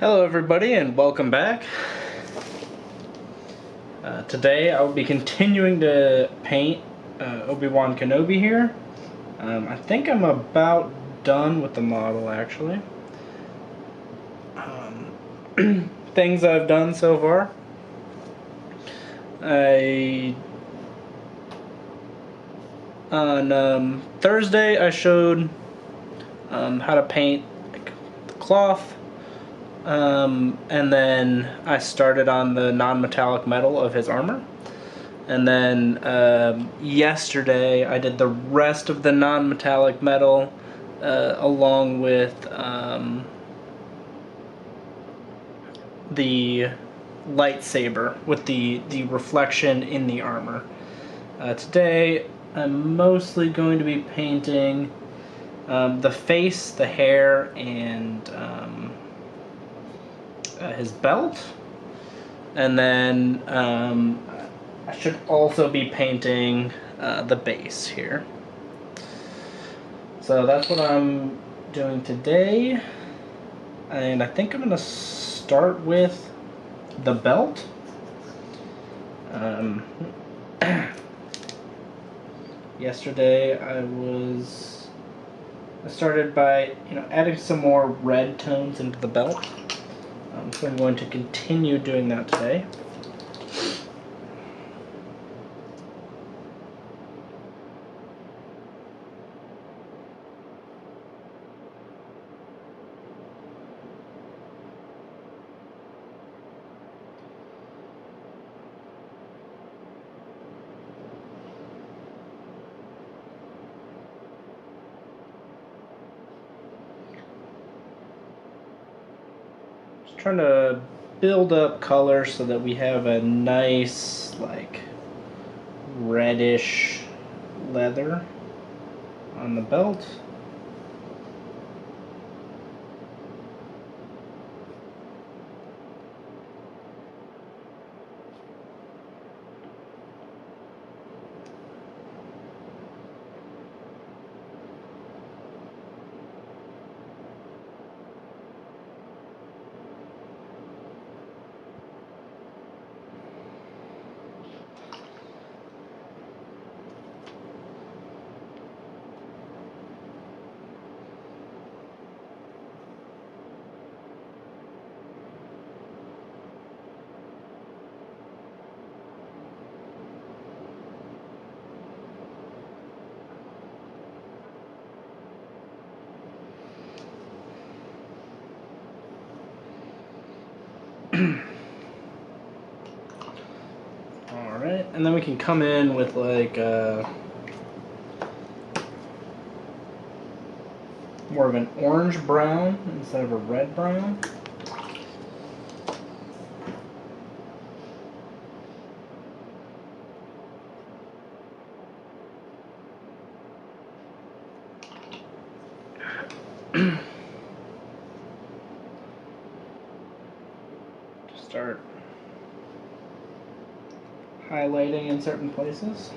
Hello everybody and welcome back. Today I will be continuing to paint Obi-Wan Kenobi here. I think I'm about done with the model actually. Things I've done so far. On Thursday I showed how to paint like, the cloth. And then I started on the non-metallic metal of his armor. And then yesterday I did the rest of the non-metallic metal along with the lightsaber with the reflection in the armor. Today I'm mostly going to be painting the face, the hair, and his belt. And then I should also be painting the base here. So that's what I'm doing today. And I think I'm going to start with the belt. Yesterday I started by adding some more red tones into the belt. So I'm going to continue doing that today. Just trying to build up color so that we have a nice like reddish leather on the belt. Alright, and then we can come in with like more of an orange brown instead of a red brown. Start highlighting in certain places.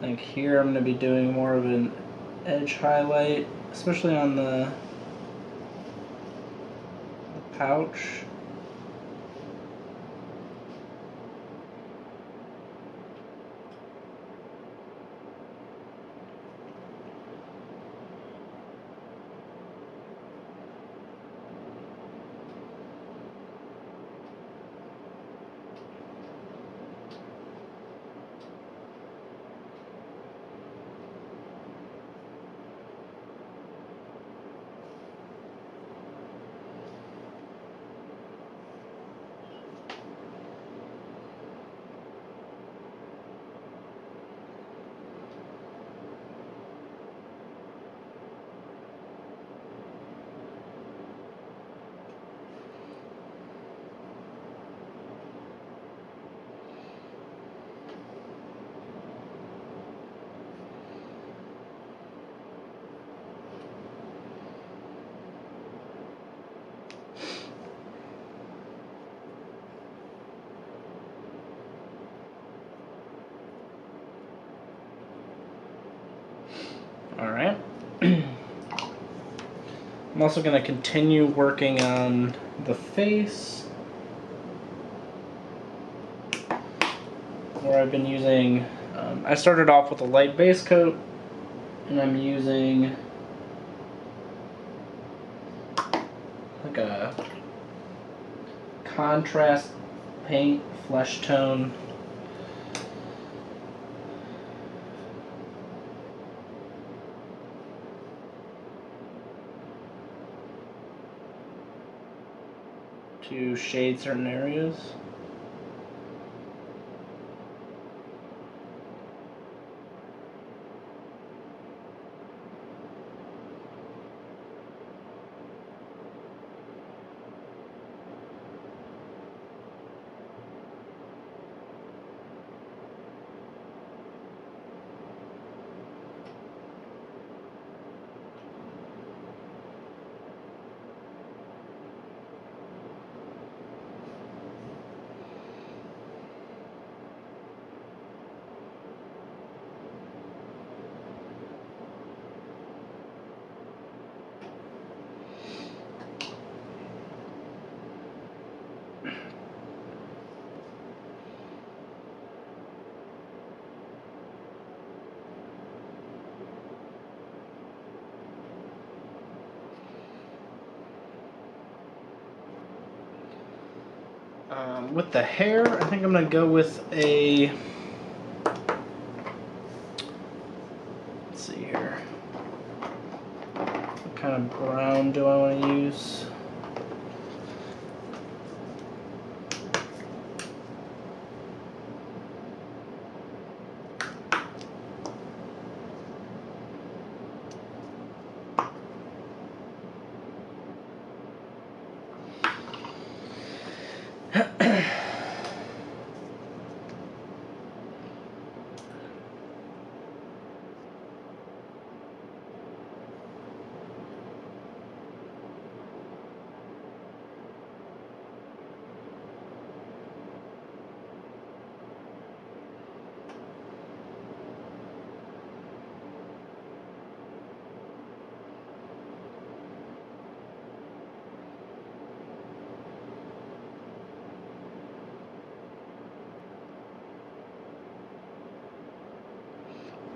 Like here I'm going to be doing more of an edge highlight, especially on the pouch. Alright. I'm I'm also going to continue working on the face, where I've been using, I started off with a light base coat, and I'm using like a contrast paint, flesh tone. To shade certain areas. With the hair, I think I'm going to go with a, let's see here, what kind of brown do I want to use?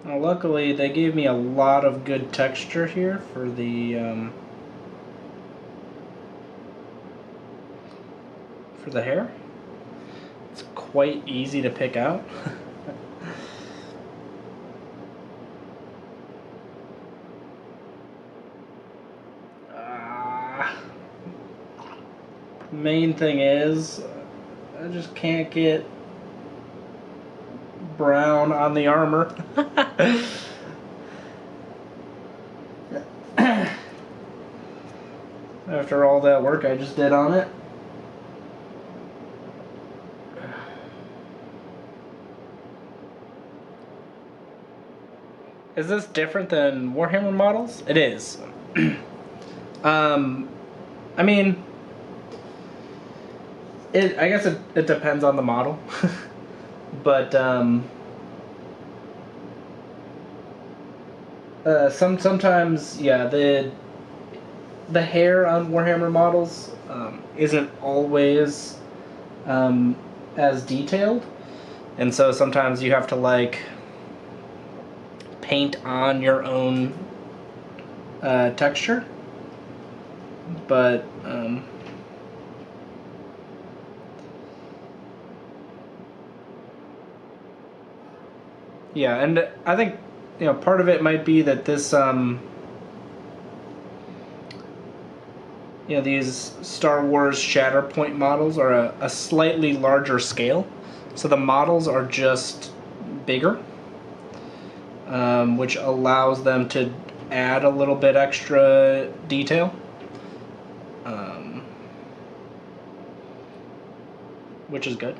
Now, luckily, they gave me a lot of good texture here for the hair. It's quite easy to pick out. Main thing is, I just can't get brown on the armor. After all that work I just did on it. Is this different than Warhammer models? It is. I mean, I guess it depends on the model. But sometimes, yeah, the hair on Warhammer models isn't always as detailed, and so sometimes you have to like paint on your own texture. But yeah, and I think, you know, part of it might be that this you know, these Star Wars Shatterpoint models are a slightly larger scale, so the models are just bigger, which allows them to add a little bit extra detail, which is good.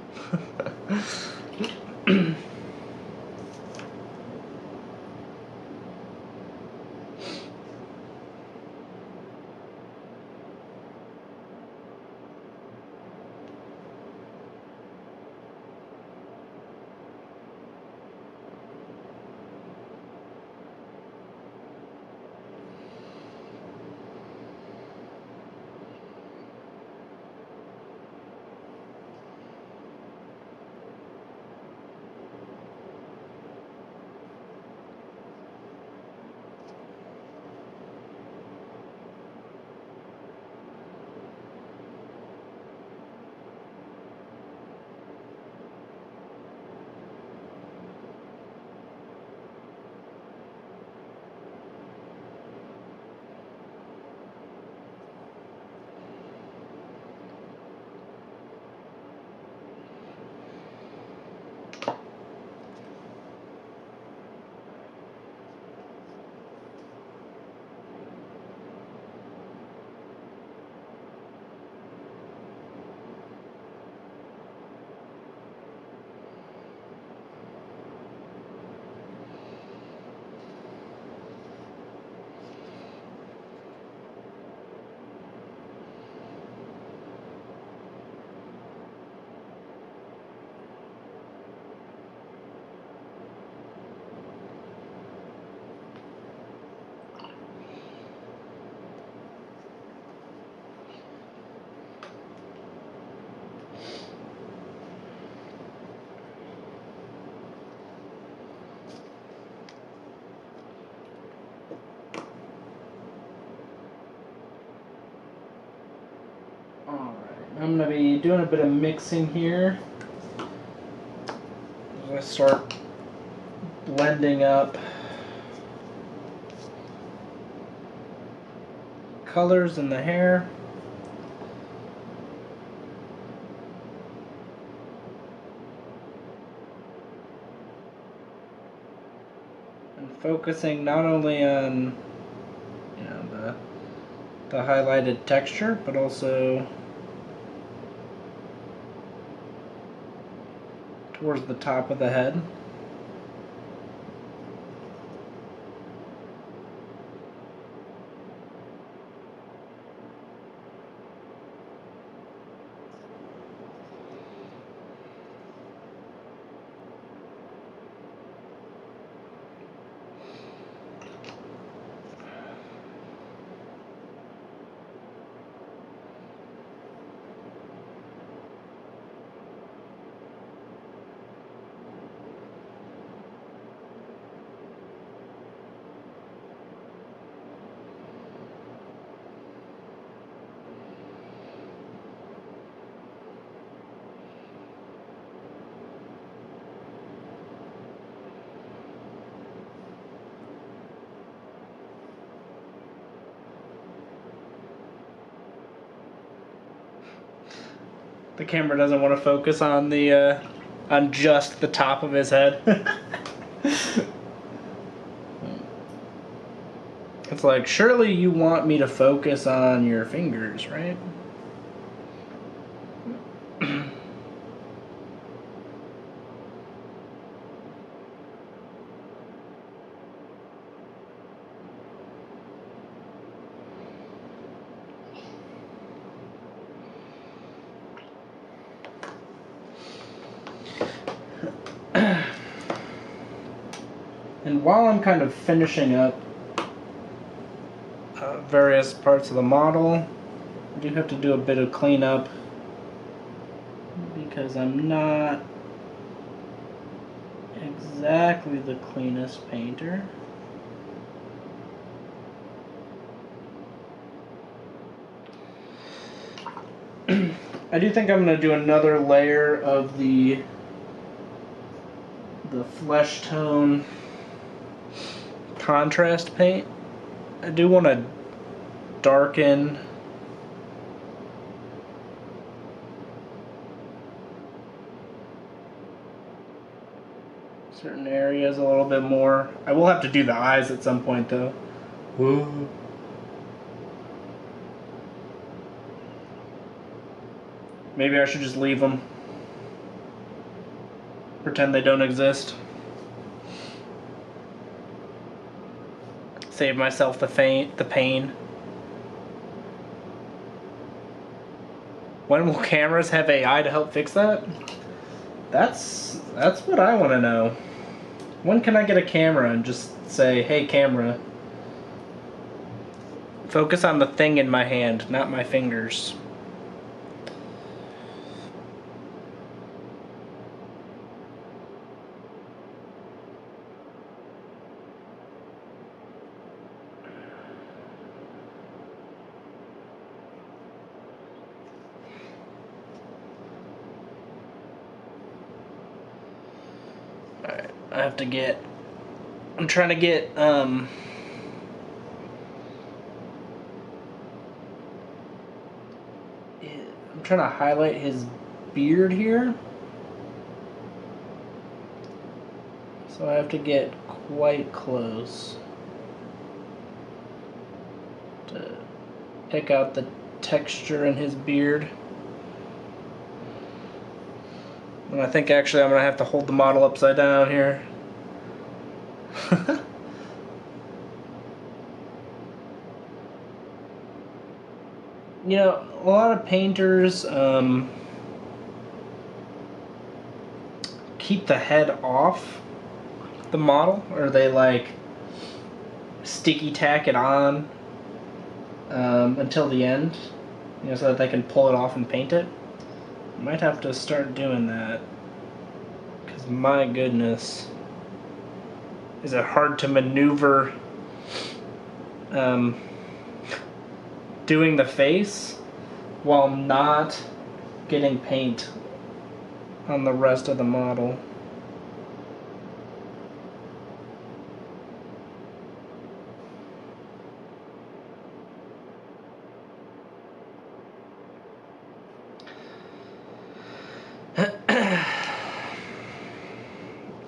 I'm going to be doing a bit of mixing here. I'm going to start blending up colors in the hair. And focusing not only on, you know, the highlighted texture, but also towards the top of the head. The camera doesn't want to focus on the on just the top of his head. It's like, surely you want me to focus on your fingers, right? And while I'm kind of finishing up various parts of the model, I do have to do a bit of cleanup because I'm not exactly the cleanest painter. I do think I'm going to do another layer of the flesh tone contrast paint. I do want to darken certain areas a little bit more. I will have to do the eyes at some point though. Whoa. Maybe I should just leave them. Pretend they don't exist. Save myself the pain. When will cameras have AI to help fix that? That's what I want to know. When can I get a camera and just say, hey camera, focus on the thing in my hand, not my fingers. Alright, I'm trying to get, I'm trying to highlight his beard here. So I have to get quite close to pick out the texture in his beard. And I think actually I'm going to have to hold the model upside down here. You know, a lot of painters keep the head off the model, or they like sticky tack it on until the end, you know, so that they can pull it off and paint it. Might have to start doing that, because my goodness, is it hard to maneuver doing the face while not getting paint on the rest of the model.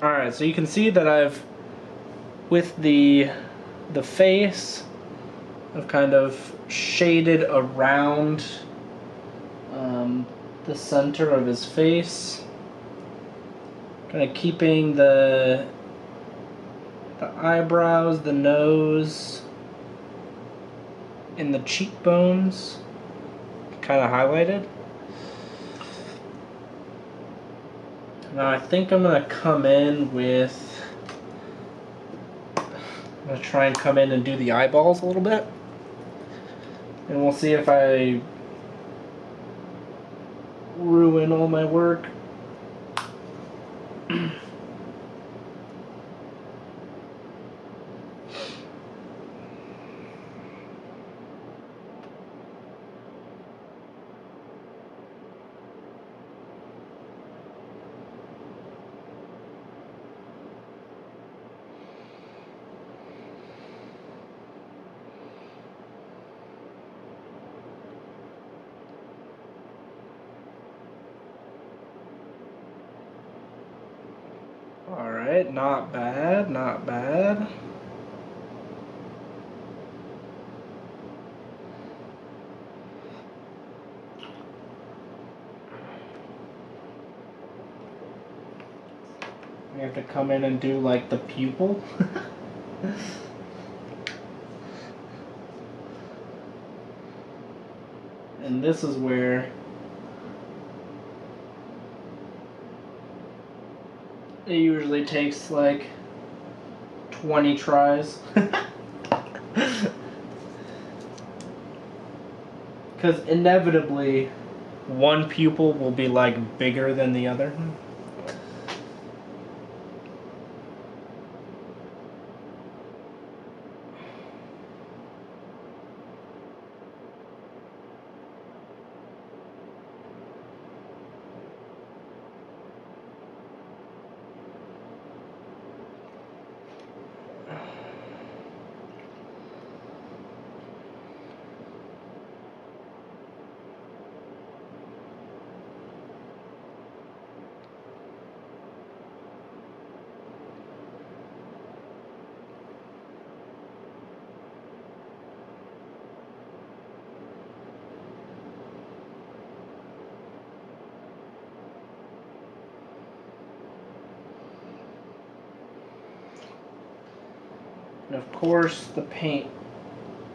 Alright, so you can see that I've, with the face, I've kind of shaded around the center of his face, kind of keeping the eyebrows, the nose, and the cheekbones kind of highlighted. Now I think I'm going to come in with, I'm going to try and come in and do the eyeballs a little bit. And we'll see if I ruin all my work. Alright, not bad, not bad. We have to come in and do like the pupil. And this is where it usually takes like 20 tries. Because inevitably one pupil will be like bigger than the other. And of course the paint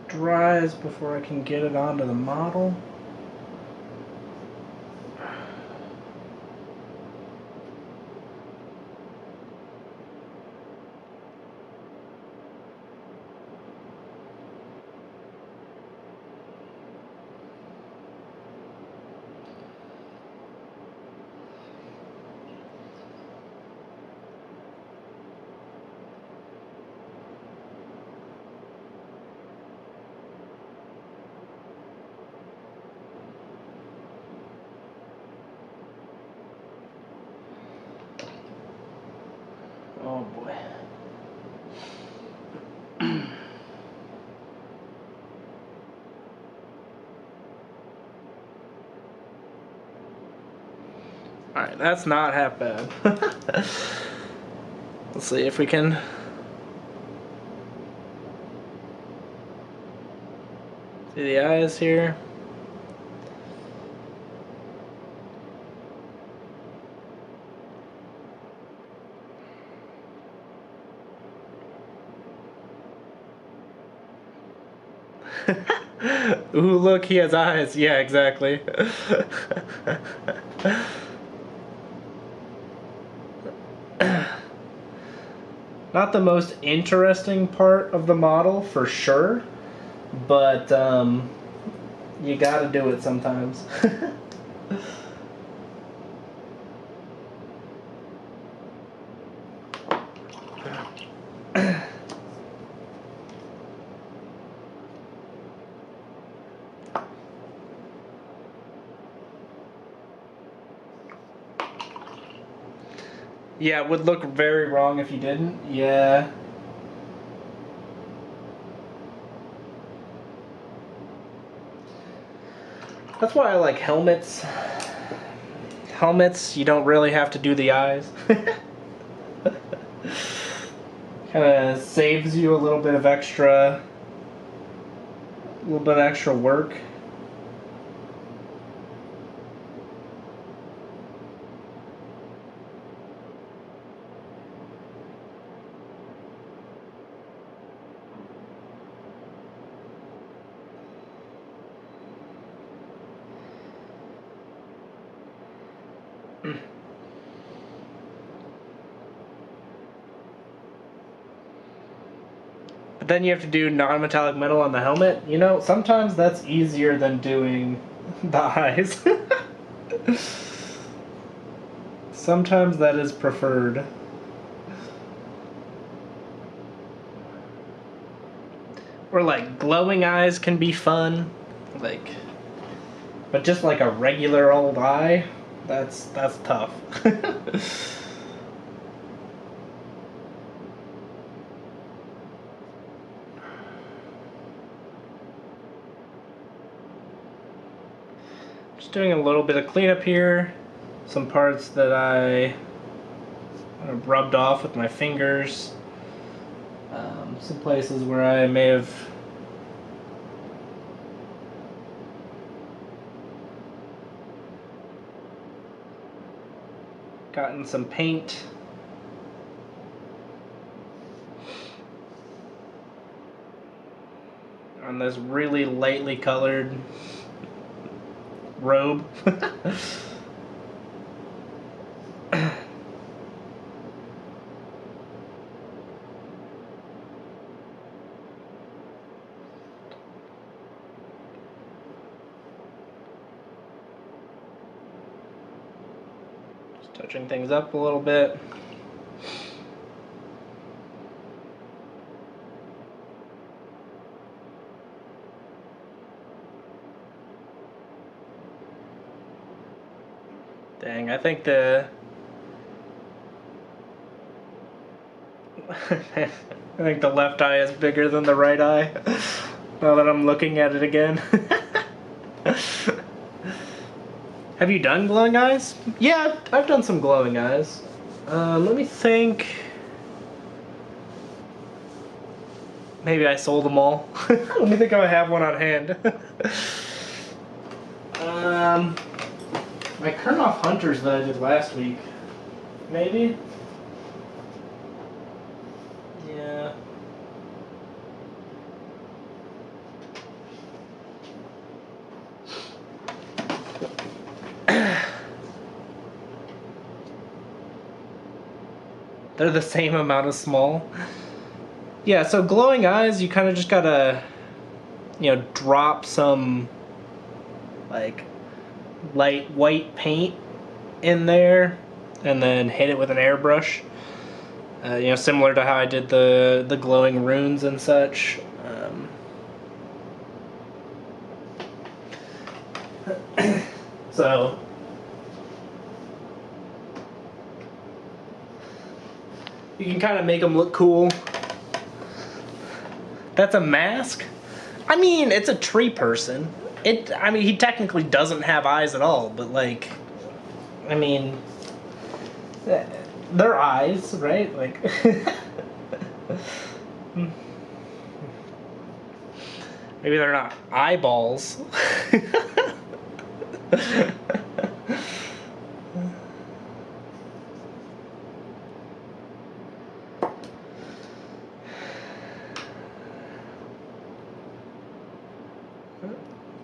dries before I can get it onto the model. Oh boy. Alright, that's not half bad. Let's see if we can... See the eyes here? Ooh, look, he has eyes. Yeah, exactly. Not the most interesting part of the model, for sure, but you gotta do it sometimes. Yeah, it would look very wrong if you didn't. Yeah. That's why I like helmets. Helmets, you don't really have to do the eyes. Kind of saves you a little bit of extra work. But then you have to do non-metallic metal on the helmet. You know, sometimes that's easier than doing the eyes. Sometimes that is preferred. Or like glowing eyes can be fun. Like, but just like a regular old eye, that's tough. Just doing a little bit of cleanup here. Some parts that I rubbed off with my fingers. Some places where I may have gotten some paint. On this really lightly colored robe. Just touching things up a little bit. Dang, I think the left eye is bigger than the right eye. Now that I'm looking at it again. Have you done glowing eyes? Yeah, I've done some glowing eyes. Let me think. Maybe I sold them all. Let me think if I have one on hand. My Kurnoff Hunters that I did last week. Maybe? Yeah. They're the same amount of small. Yeah, so glowing eyes, you kind of just gotta, drop some, like, light white paint in there and then hit it with an airbrush. Similar to how I did the glowing runes and such. So you can kind of make them look cool. That's a mask? I mean, it's a tree person. He technically doesn't have eyes at all, but like, I mean, they're eyes, right? Like, maybe they're not eyeballs.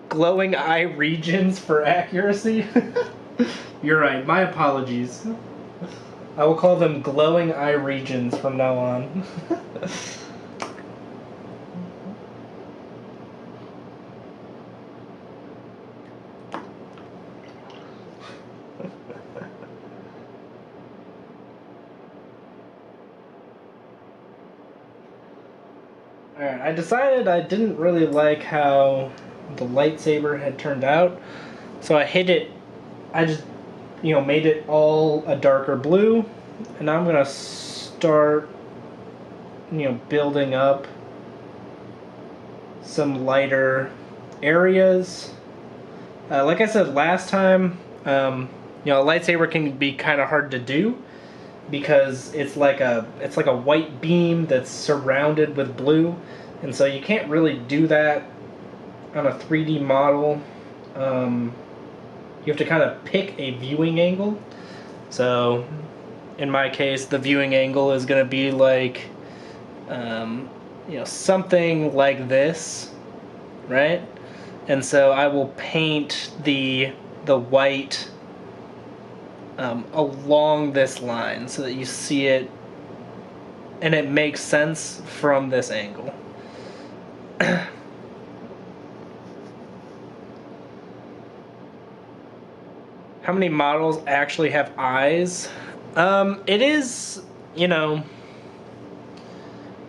Glowing eye regions for accuracy? You're right, my apologies. I will call them glowing eye regions from now on. Alright, I decided I didn't really like how the lightsaber had turned out, so I just made it all a darker blue, And I'm gonna start, building up some lighter areas. Like I said last time, a lightsaber can be kind of hard to do because it's like a white beam that's surrounded with blue, and so you can't really do that on a 3D model. You have to kind of pick a viewing angle. So, in my case, the viewing angle is going to be like, something like this, right? And so I will paint the white along this line so that you see it and it makes sense from this angle. How many models actually have eyes? It is,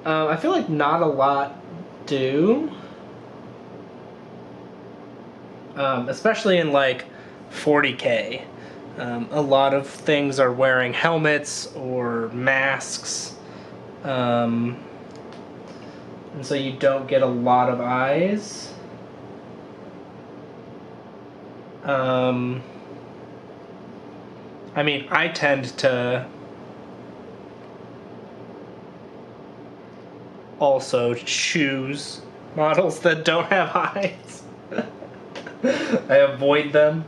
I feel like not a lot do. Especially in like 40K. A lot of things are wearing helmets or masks. And so you don't get a lot of eyes. I mean, I tend to also choose models that don't have eyes. I avoid them.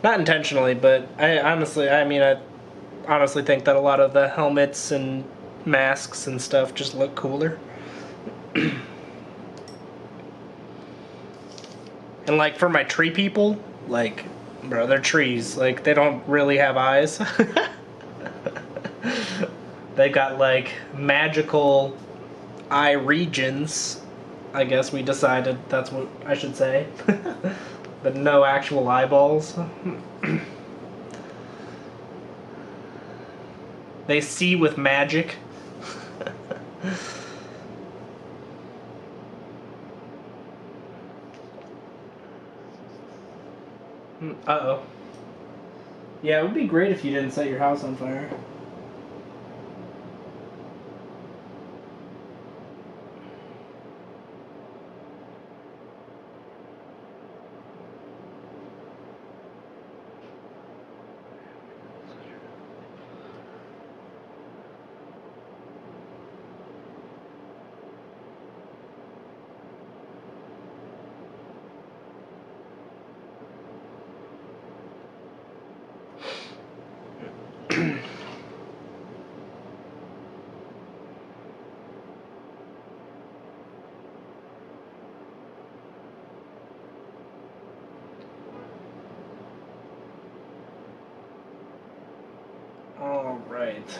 Not intentionally, but I honestly think that a lot of the helmets and masks and stuff just look cooler. And like for my tree people, like, bro, they're trees. Like, they don't really have eyes. They got like magical eye regions. I guess we decided that's what I should say. But no actual eyeballs. They see with magic. Uh-oh. Yeah, it would be great if you didn't set your house on fire. All right.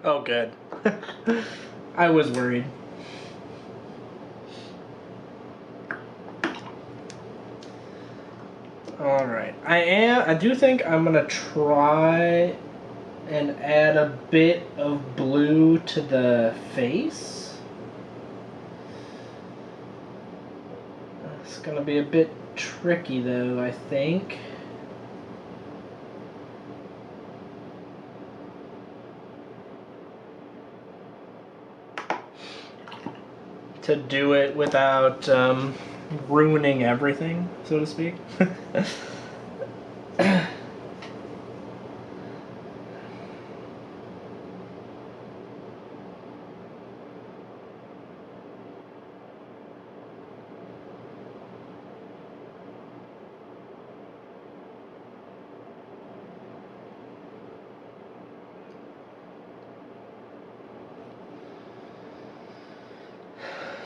Oh, good. I was worried. All right. I do think I'm gonna try and add a bit of blue to the face. It's gonna be a bit tricky though, I think. To do it without ruining everything, so to speak.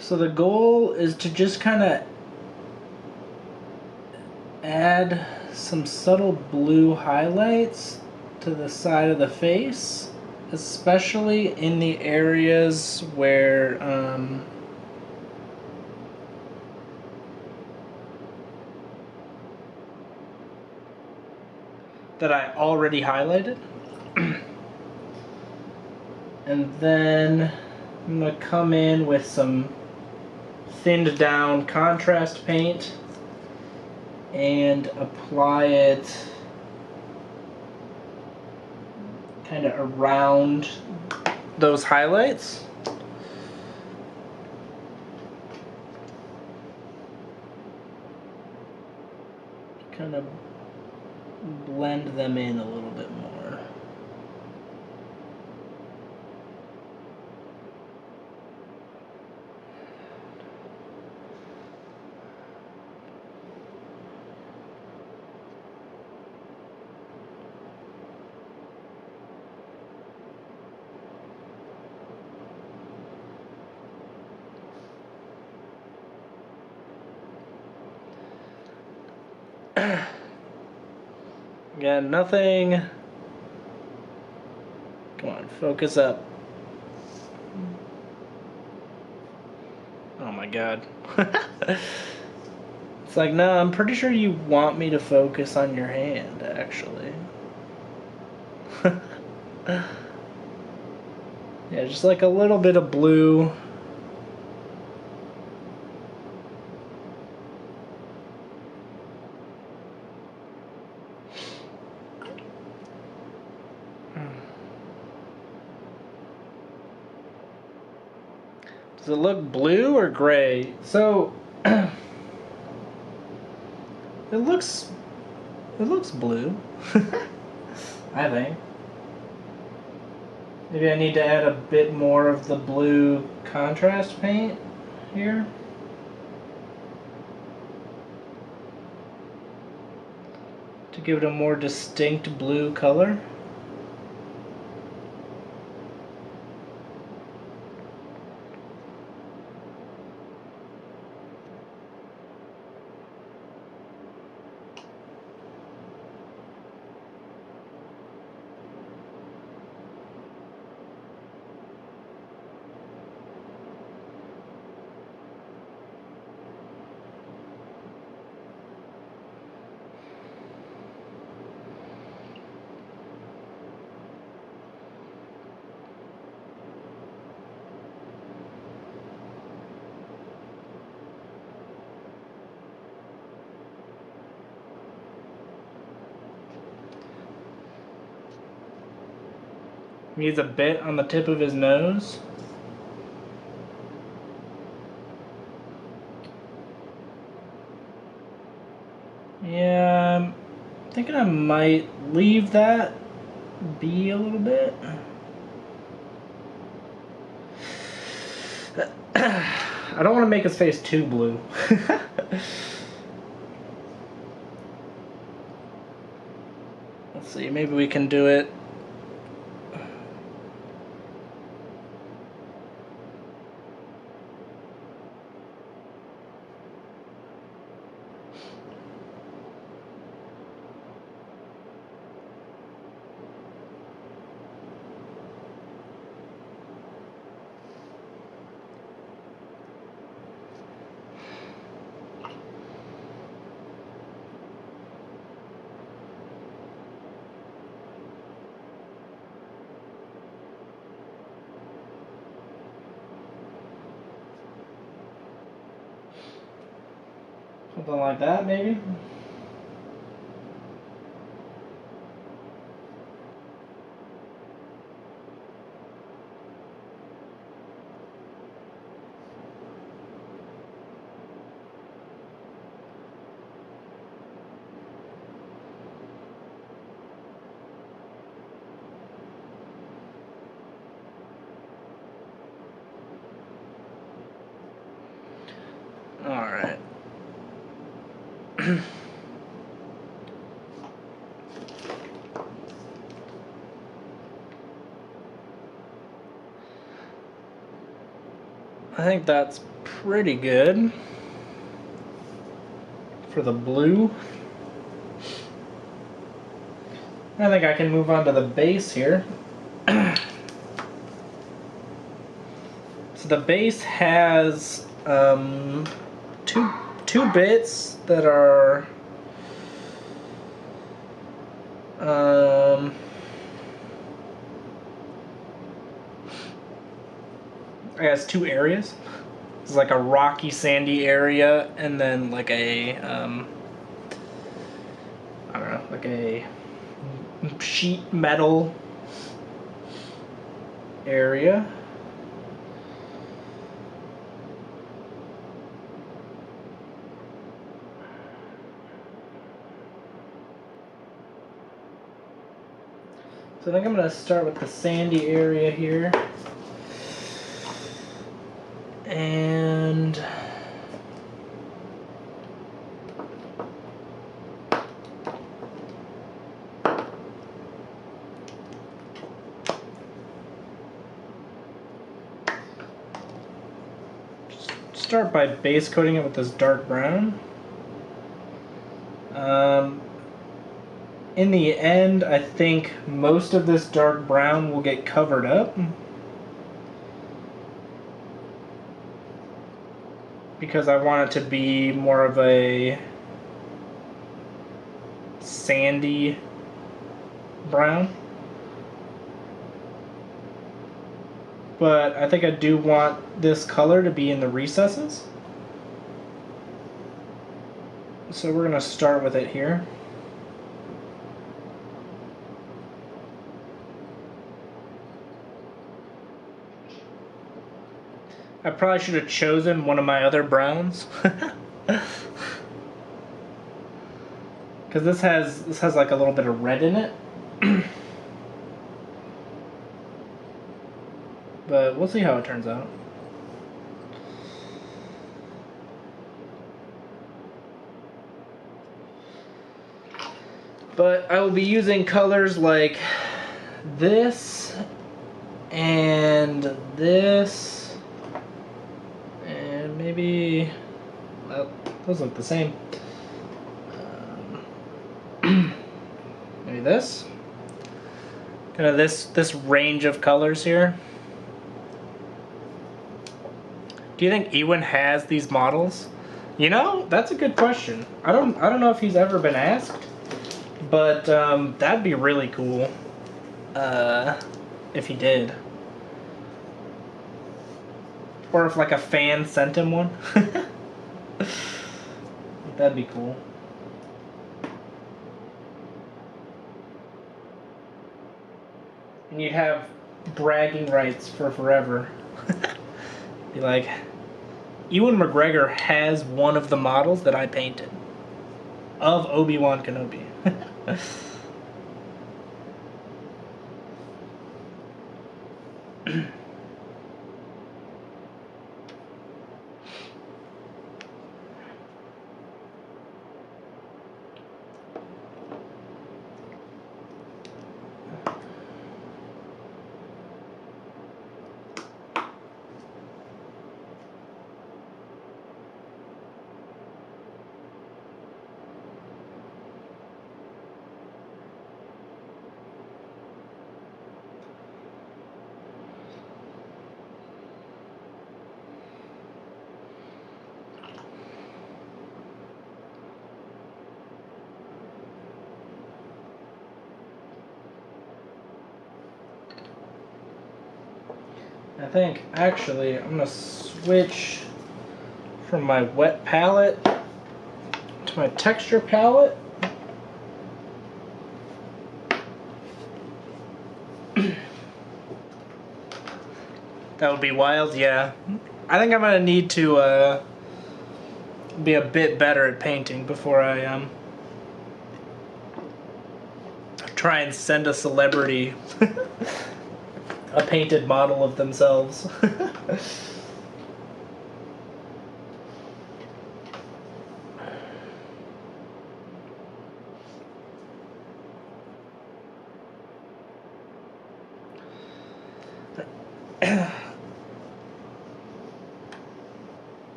So the goal is to just kind of add some subtle blue highlights to the side of the face, especially in the areas where that I already highlighted. And then I'm going to come in with some thinned down contrast paint and apply it kind of around those highlights. Kind of blend them in a little bit more. Again, nothing. Come on, focus up. Oh my god. It's like, no, I'm pretty sure you want me to focus on your hand, actually. Yeah, just like a little bit of blue. Does it look blue or gray? So it looks blue. I think. Maybe I need to add a bit more of the blue contrast paint here. To give it a more distinct blue color. Needs a bit on the tip of his nose. Yeah, I'm thinking I might leave that be a little bit. I don't want to make his face too blue. Let's see, maybe we can do it. Something like that, maybe? Alright. I think that's pretty good for the blue. I think I can move on to the base here. So the base has two bits that are I guess two areas. It's like a rocky, sandy area, and then like a sheet metal area. So I think I'm going to start with the sandy area here. And start by base coating it with this dark brown. In the end, I think most of this dark brown will get covered up because I want it to be more of a sandy brown. But I think I do want this color to be in the recesses. So we're going to start with it here. I probably should have chosen one of my other browns. Because this has like a little bit of red in it. But we'll see how it turns out. But I will be using colors like this and this. And maybe, well, those look the same. Maybe this. Kind of this range of colors here. Do you think Ewan has these models? You know, that's a good question. I don't know if he's ever been asked, but that'd be really cool if he did. Or if like a fan sent him one. That'd be cool. And you'd have bragging rights for forever. Be like, Ewan McGregor has one of the models that I painted of Obi-Wan Kenobi. I think, actually, I'm going to switch from my wet palette to my texture palette. That would be wild, yeah. I think I'm going to need to be a bit better at painting before I try and send a celebrity a painted model of themselves.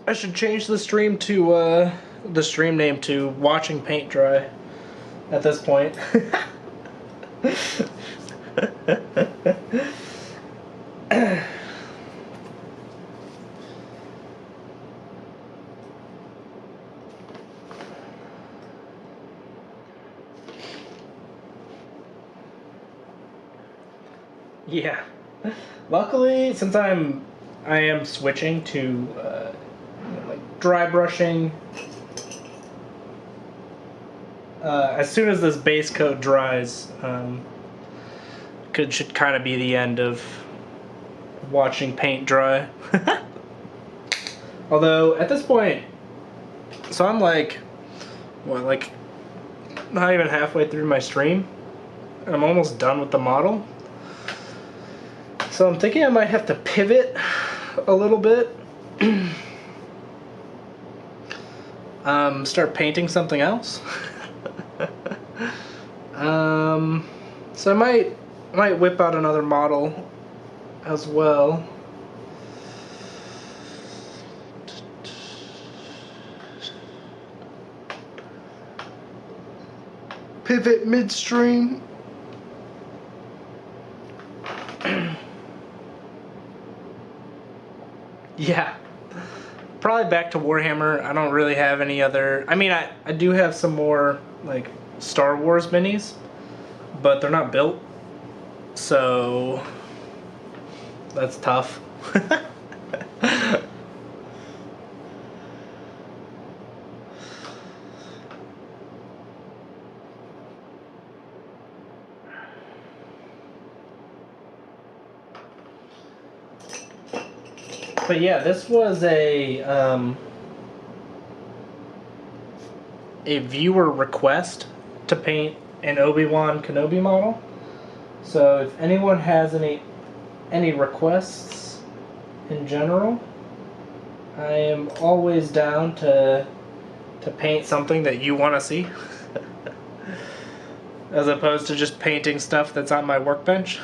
I should change the stream to the stream name to Watching Paint Dry at this point. Yeah. Luckily, since I am switching to like dry brushing. As soon as this base coat dries, should kind of be the end of watching paint dry. Although at this point, so I'm like, what, like not even halfway through my stream. I'm almost done with the model. So I'm thinking I might have to pivot a little bit. Start painting something else. So I might whip out another model as well. Pivot midstream. Yeah. Probably back to Warhammer. I don't really have any other... I mean, I do have some more, like, Star Wars minis, but they're not built. So... that's tough. But yeah, this was a viewer request to paint an Obi-Wan Kenobi model. So if anyone has any requests in general, I am always down to paint something that you want to see. As opposed to just painting stuff that's on my workbench.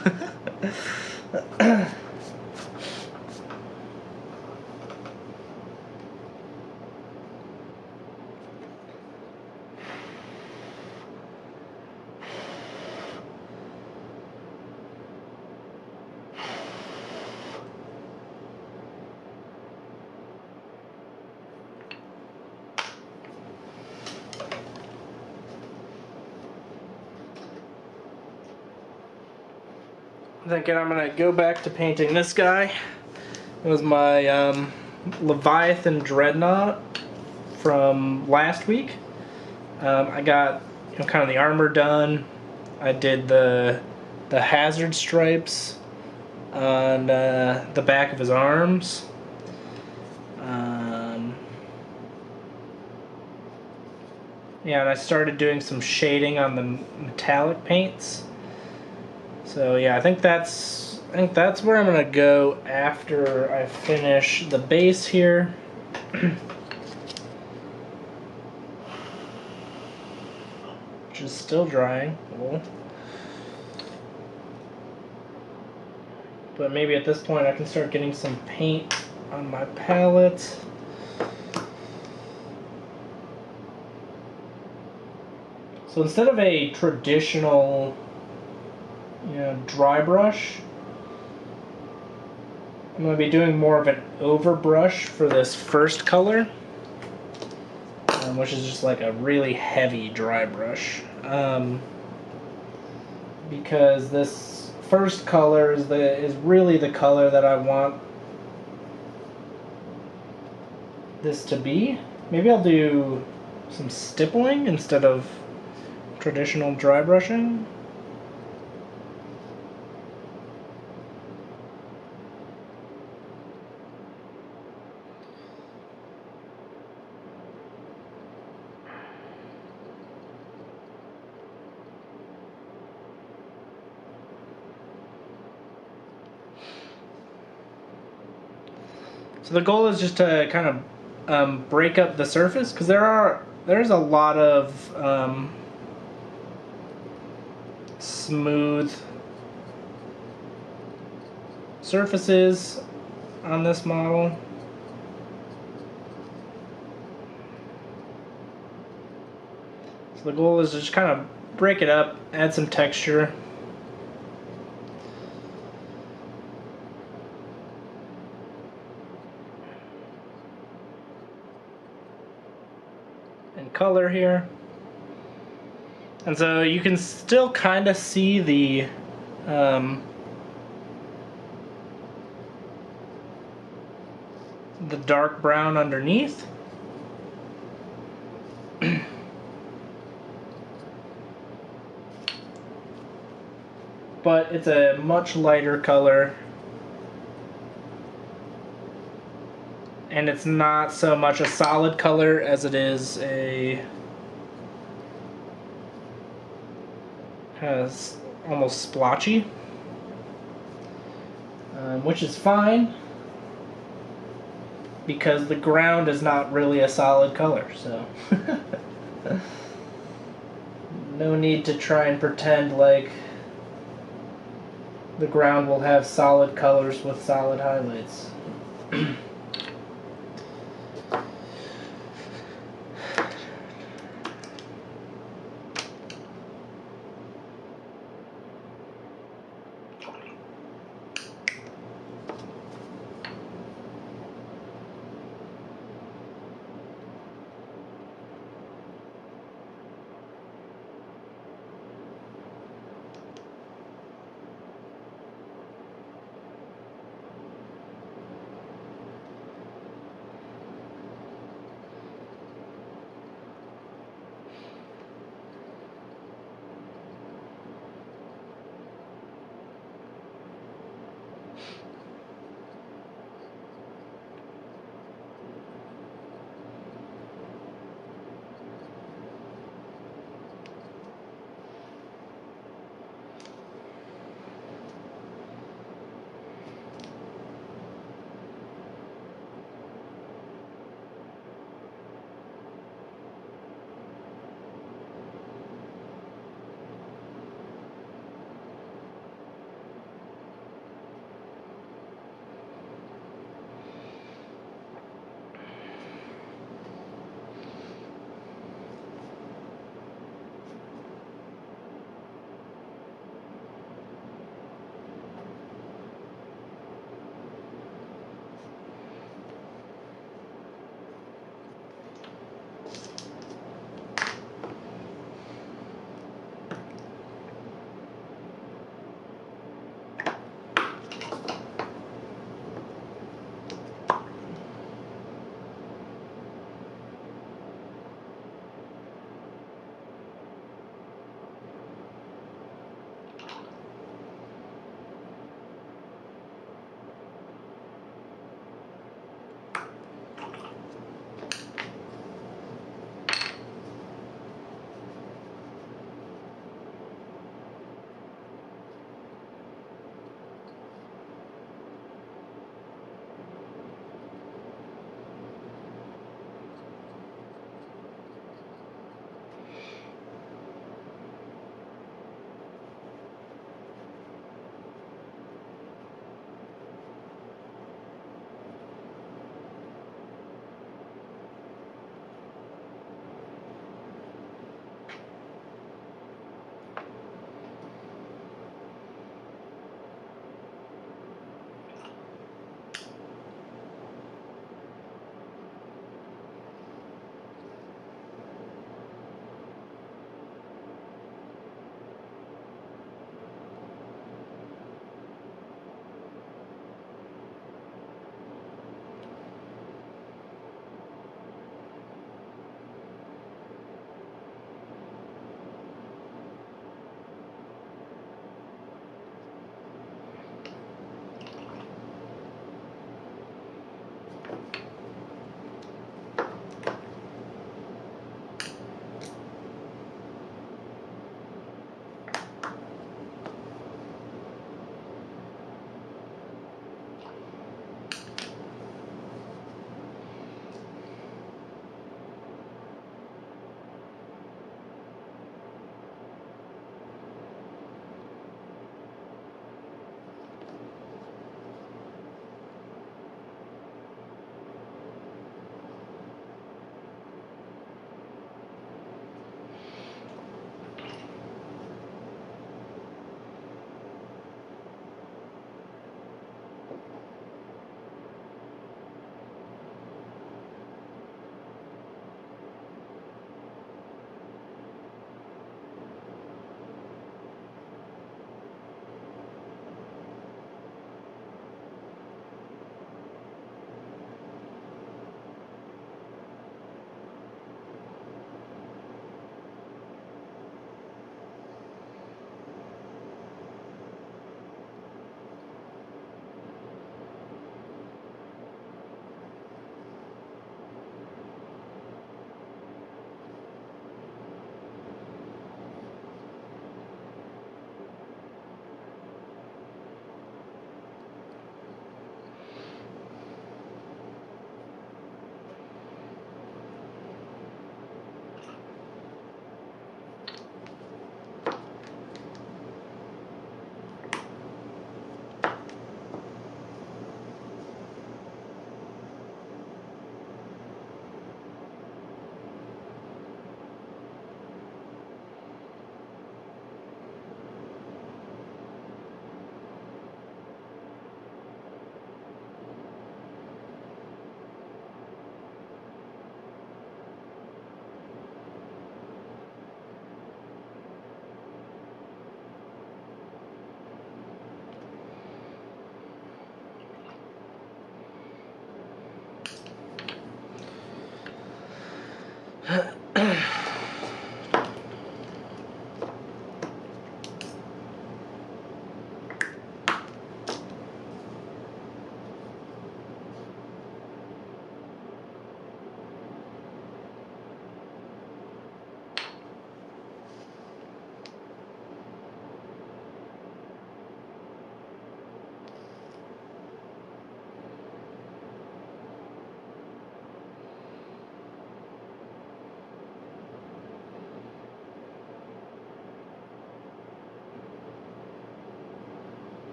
Thinking I'm gonna go back to painting this guy. It was my Leviathan Dreadnought from last week. I got kind of the armor done. I did the hazard stripes on the back of his arms. Yeah, and I started doing some shading on the metallic paints. So yeah, I think that's where I'm gonna go after I finish the base here. Which is still drying. Cool. But maybe at this point I can start getting some paint on my palette. So instead of a traditional dry brush, I'm going to be doing more of an overbrush for this first color, which is just like a really heavy dry brush, because this first color is really the color that I want this to be. Maybe I'll do some stippling instead of traditional dry brushing. So the goal is just to kind of break up the surface, because there's a lot of smooth surfaces on this model. So the goal is to just kind of break it up, add some texture. And color here. And so you can still kind of see the dark brown underneath, But it's a much lighter color. And it's not so much a solid color as it is has almost splotchy, which is fine because the ground is not really a solid color, so no need to try and pretend like the ground will have solid colors with solid highlights.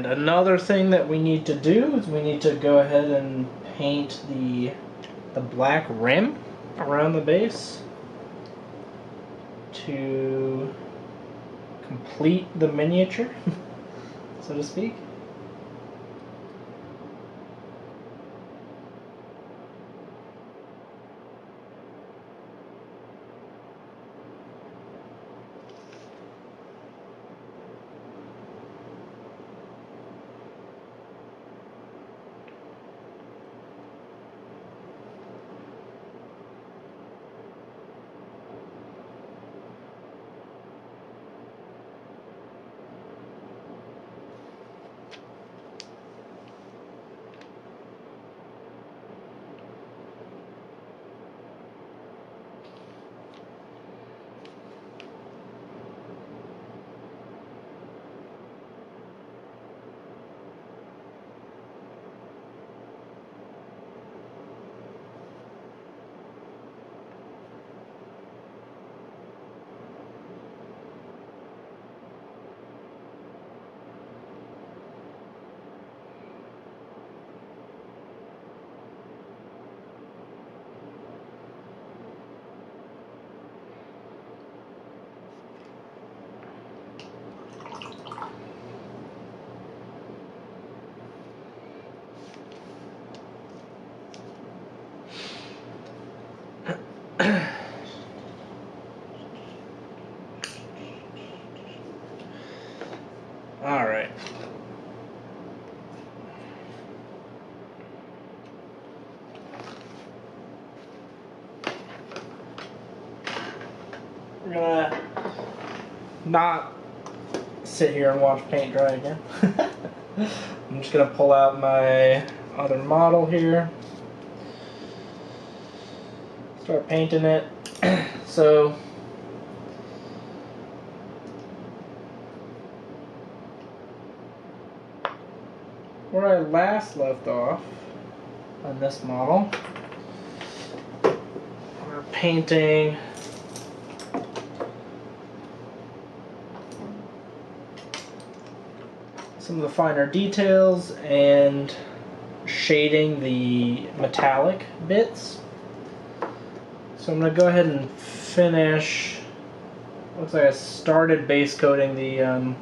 And another thing that we need to do is we need to go ahead and paint the black rim around the base to complete the miniature, so to speak. All right. We're gonna not sit here and watch paint dry again. I'm just gonna pull out my other model here. Start painting it. So where I last left off on this model, we're painting some of the finer details and shading the metallic bits. So I'm going to go ahead and finish. Looks like I started base coating the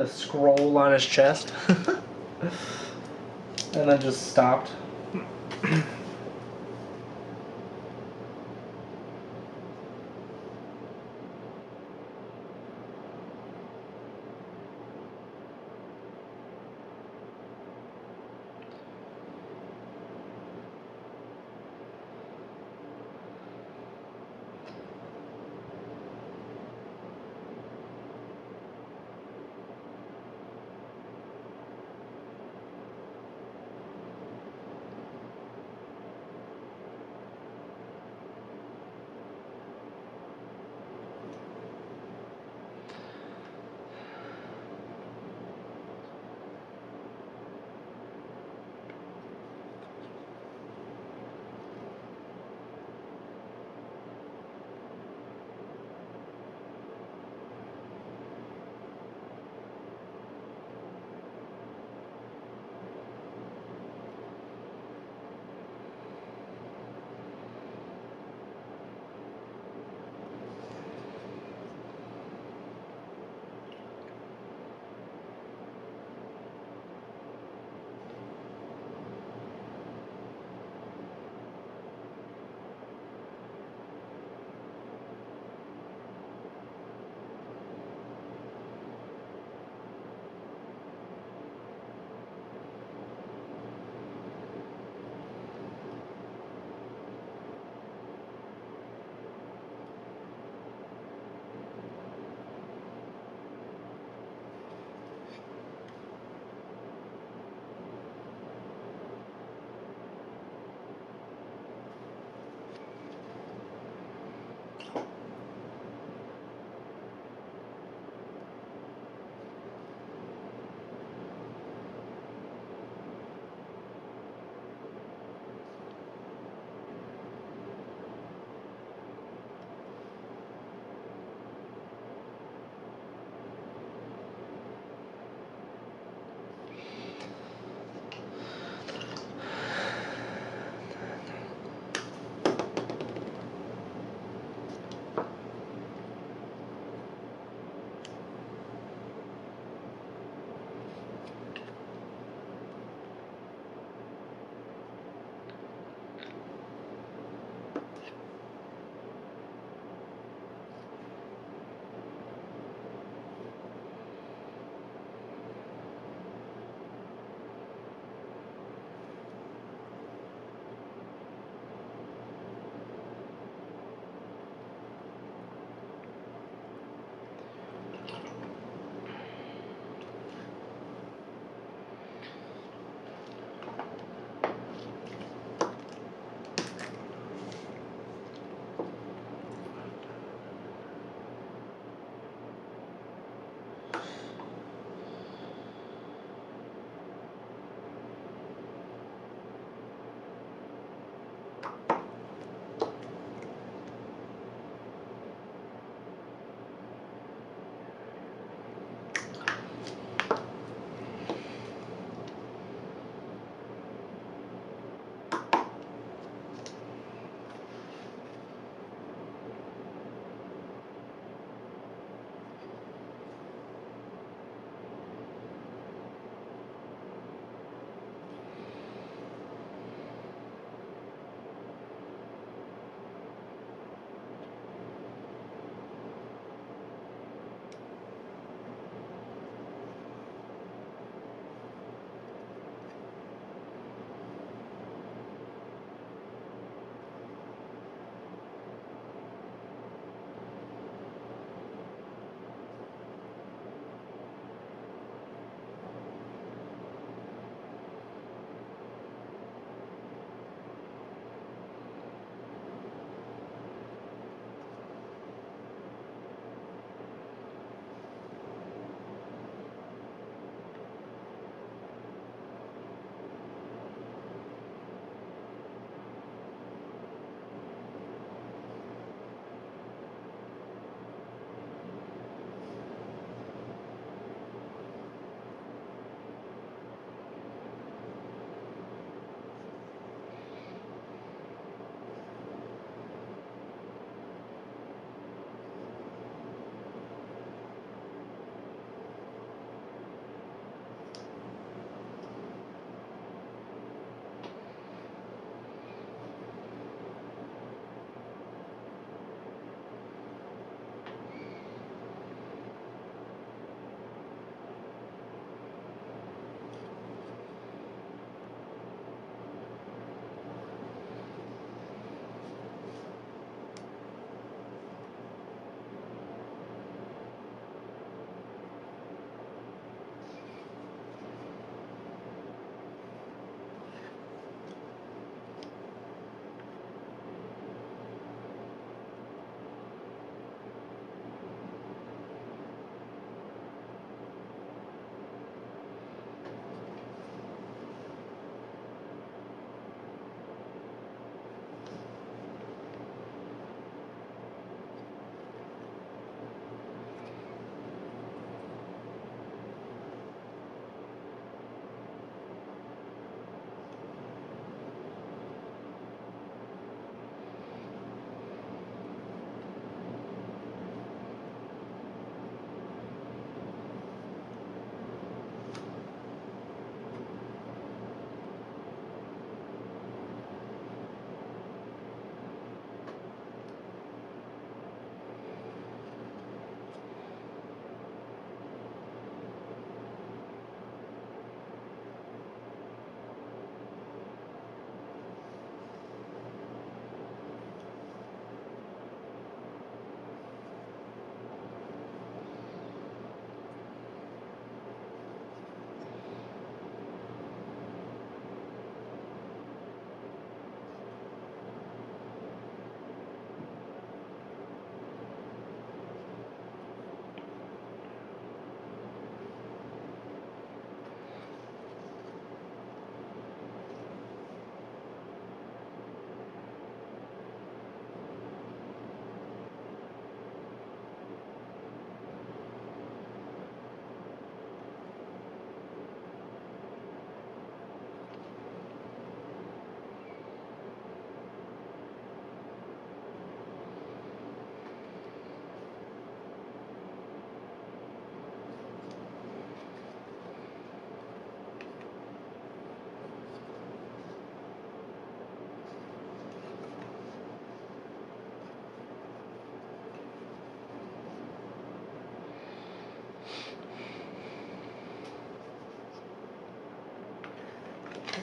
scroll on his chest and then just stopped.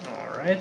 All right.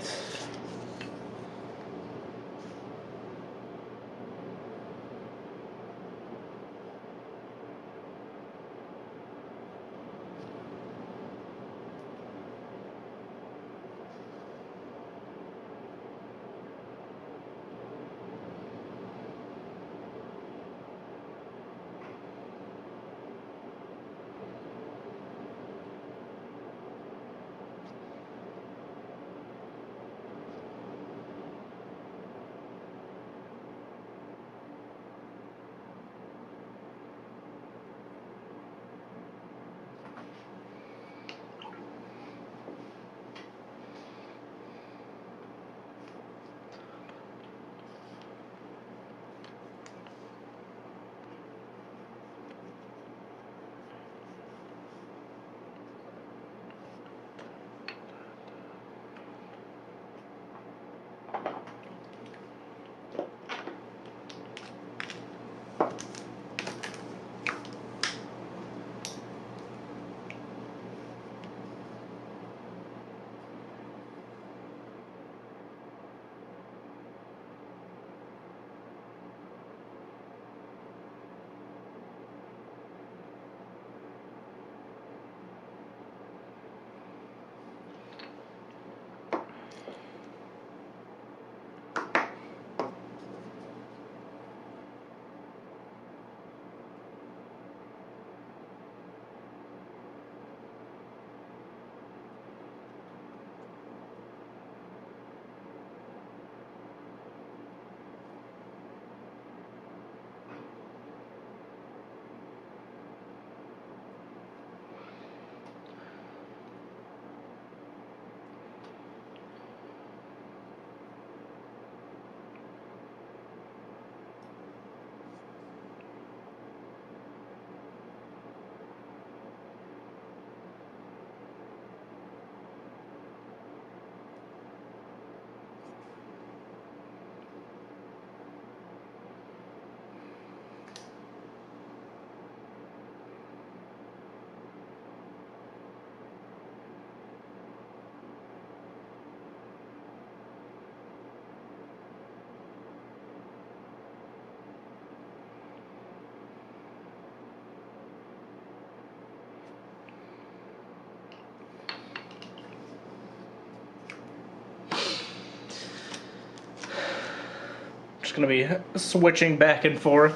Just gonna be switching back and forth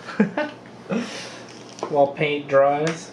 while paint dries.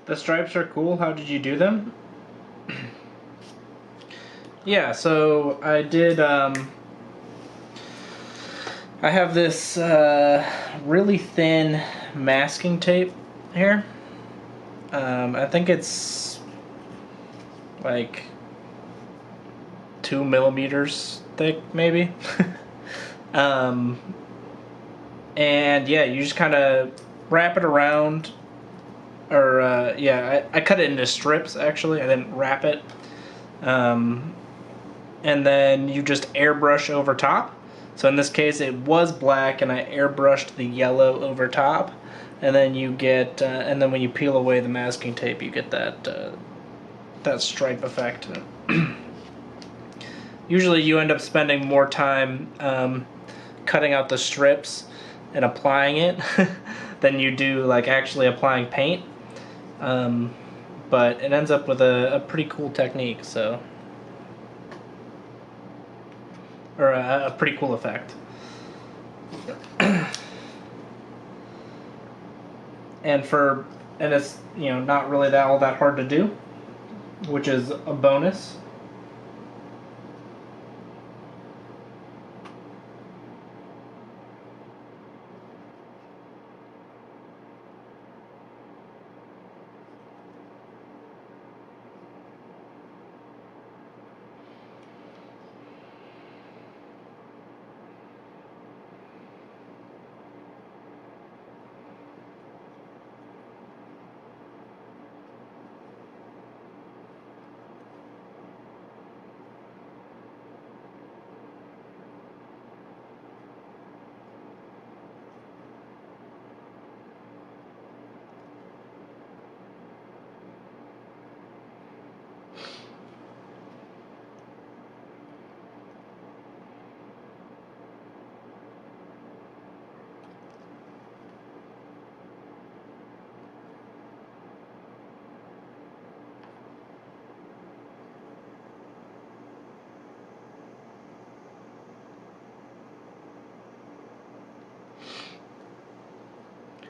The stripes are cool. How did you do them? Yeah, so I did. I have this really thin masking tape here. I think it's like 2 millimeters thick, maybe. um, And yeah, you just kind of wrap it around, or yeah, I cut it into strips actually. I didn't wrap it. Um, and then you just airbrush over top. So in this case, it was black, and I airbrushed the yellow over top, and then you get, and then when you peel away the masking tape, you get that stripe effect. Usually, you end up spending more time cutting out the strips and applying it than you do like actually applying paint. But it ends up with a pretty cool technique. So. Or a pretty cool effect. And it's not really that all that hard to do, which is a bonus.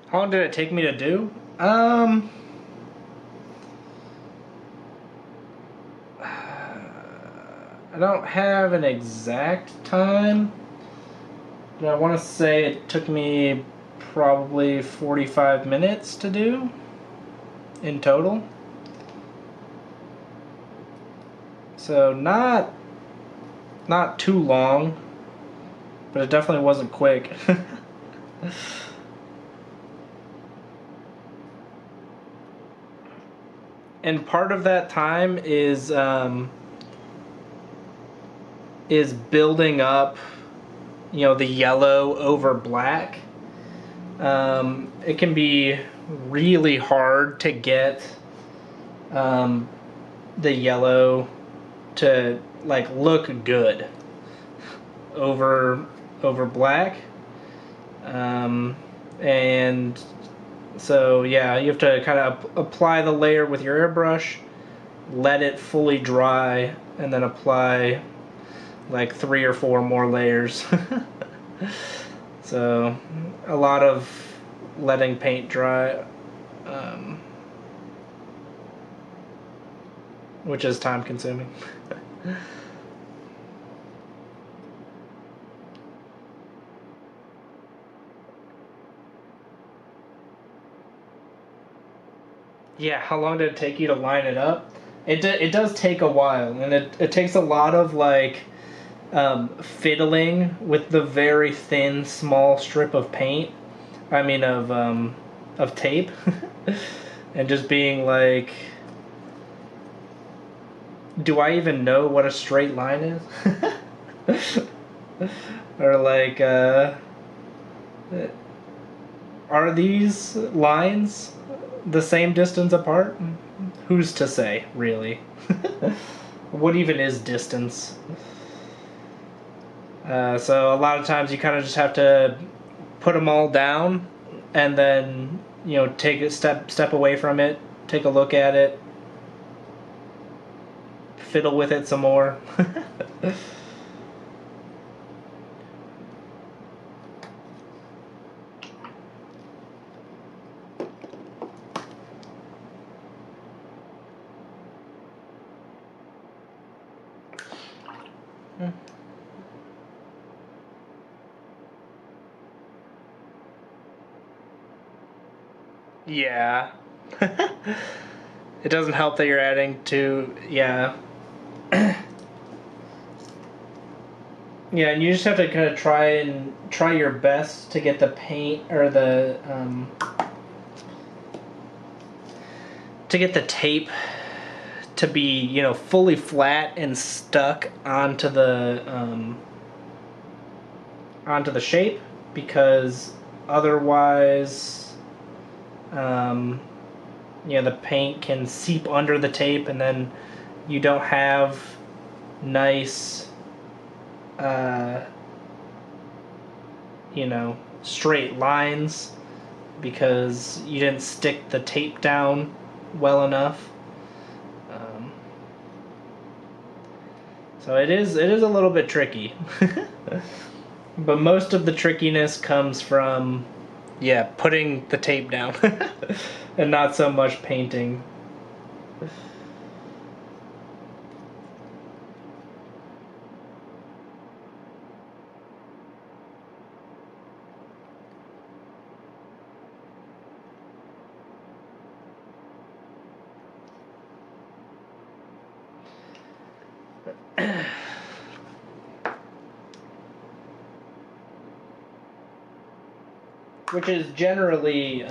How long did it take me to do? I don't have an exact time, but I want to say it took me probably 45 minutes to do in total. So not too long, but it definitely wasn't quick. And part of that time is building up, the yellow over black. It can be really hard to get the yellow to like look good over black, and so yeah, you have to kind of apply the layer with your airbrush, let it fully dry, and then apply like 3 or 4 more layers. So a lot of letting paint dry, which is time consuming. Yeah, how long did it take you to line it up? It does take a while, and it takes a lot of like fiddling with the very thin, small strip of paint. I mean of tape, and just being like, do I even know what a straight line is? Or like, are these lines the same distance apart? Who's to say, really? What even is distance? So a lot of times you kind of just have to put them all down, and then take a step away from it, take a look at it, fiddle with it some more. Yeah. It doesn't help that you're adding to, yeah. Yeah, and you just have to kind of try your best to get the paint or the to get the tape to be, you know, fully flat and stuck onto the shape, because otherwise, you know, the paint can seep under the tape, and then you don't have nice, you know, straight lines because you didn't stick the tape down well enough. So it is a little bit tricky. But most of the trickiness comes from, yeah, putting the tape down and not so much painting. Which is generally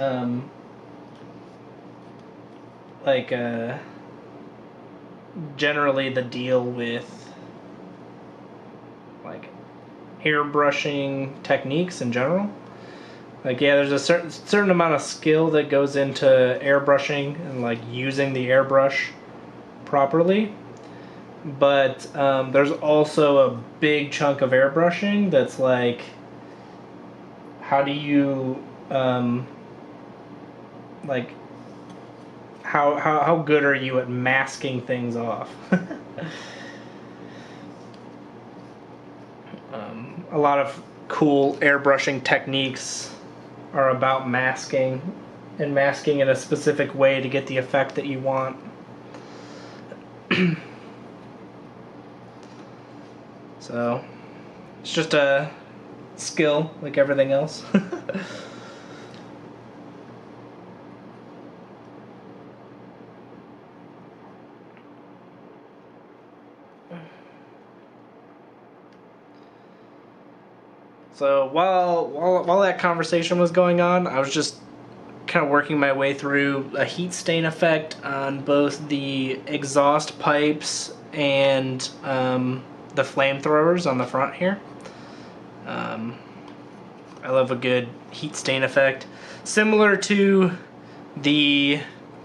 like generally the deal with like airbrushing techniques in general. Like, yeah, there's a certain amount of skill that goes into airbrushing and like using the airbrush properly, but there's also a big chunk of airbrushing that's like, how do you like how good are you at masking things off? A lot of cool airbrushing techniques are about masking, and masking in a specific way to get the effect that you want. So it's just a skill like everything else. So while that conversation was going on, I was just kind of working my way through a heat stain effect on both the exhaust pipes and the flamethrowers on the front here. I love a good heat stain effect, similar to the,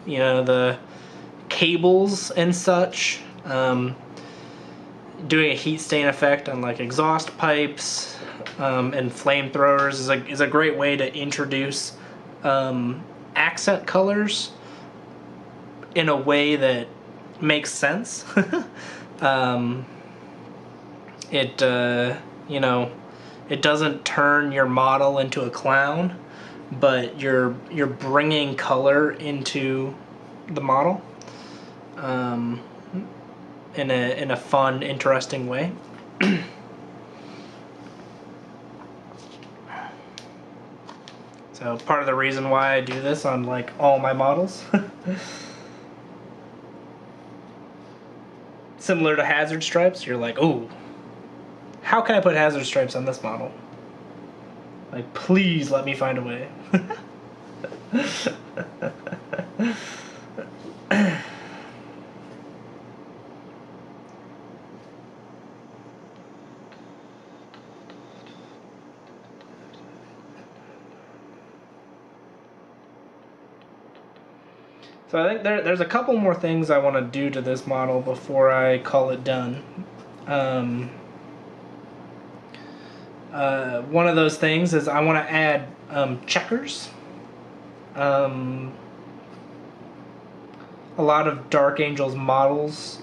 you know, the cables and such. Doing a heat stain effect on like exhaust pipes and flamethrowers is a great way to introduce accent colors in a way that makes sense. You know, it doesn't turn your model into a clown, but you're bringing color into the model in a fun, interesting way. So part of the reason why I do this on like all my models. Similar to hazard stripes, you're like, ooh, how can I put hazard stripes on this model? Like, please let me find a way. So I think there's a couple more things I want to do to this model before I call it done. One of those things is I want to add checkers. A lot of Dark Angel's models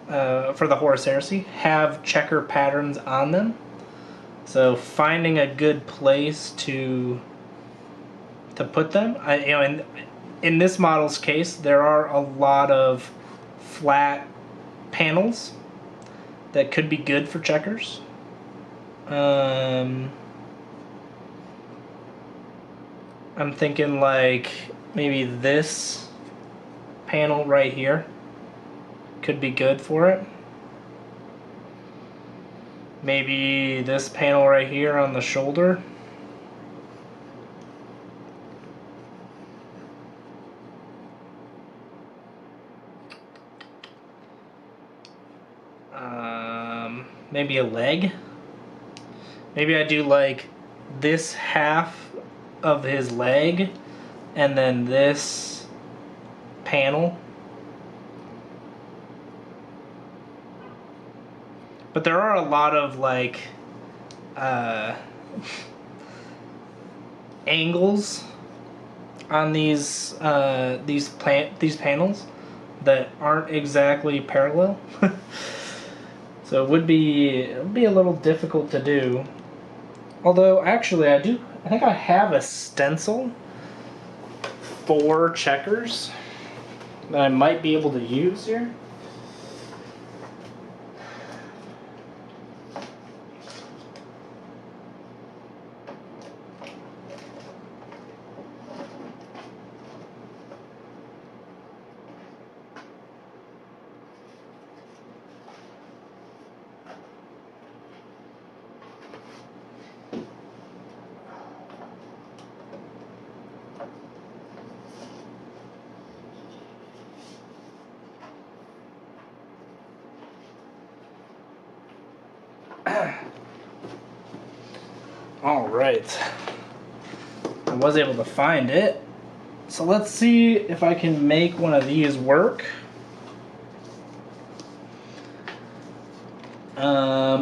for the Horus Heresy have checker patterns on them. So finding a good place to put them, in this model's case, there are a lot of flat panels that could be good for checkers. I'm thinking like maybe this panel right here could be good for it. Maybe this panel right here on the shoulder. Maybe a leg. Maybe I do like this half of his leg and then this panel. But there are a lot of like angles on these panels that aren't exactly parallel. So it would be a little difficult to do. Although actually I think I have a stencil for checkers that I might be able to use here. All right, I was able to find it. So let's see if I can make one of these work.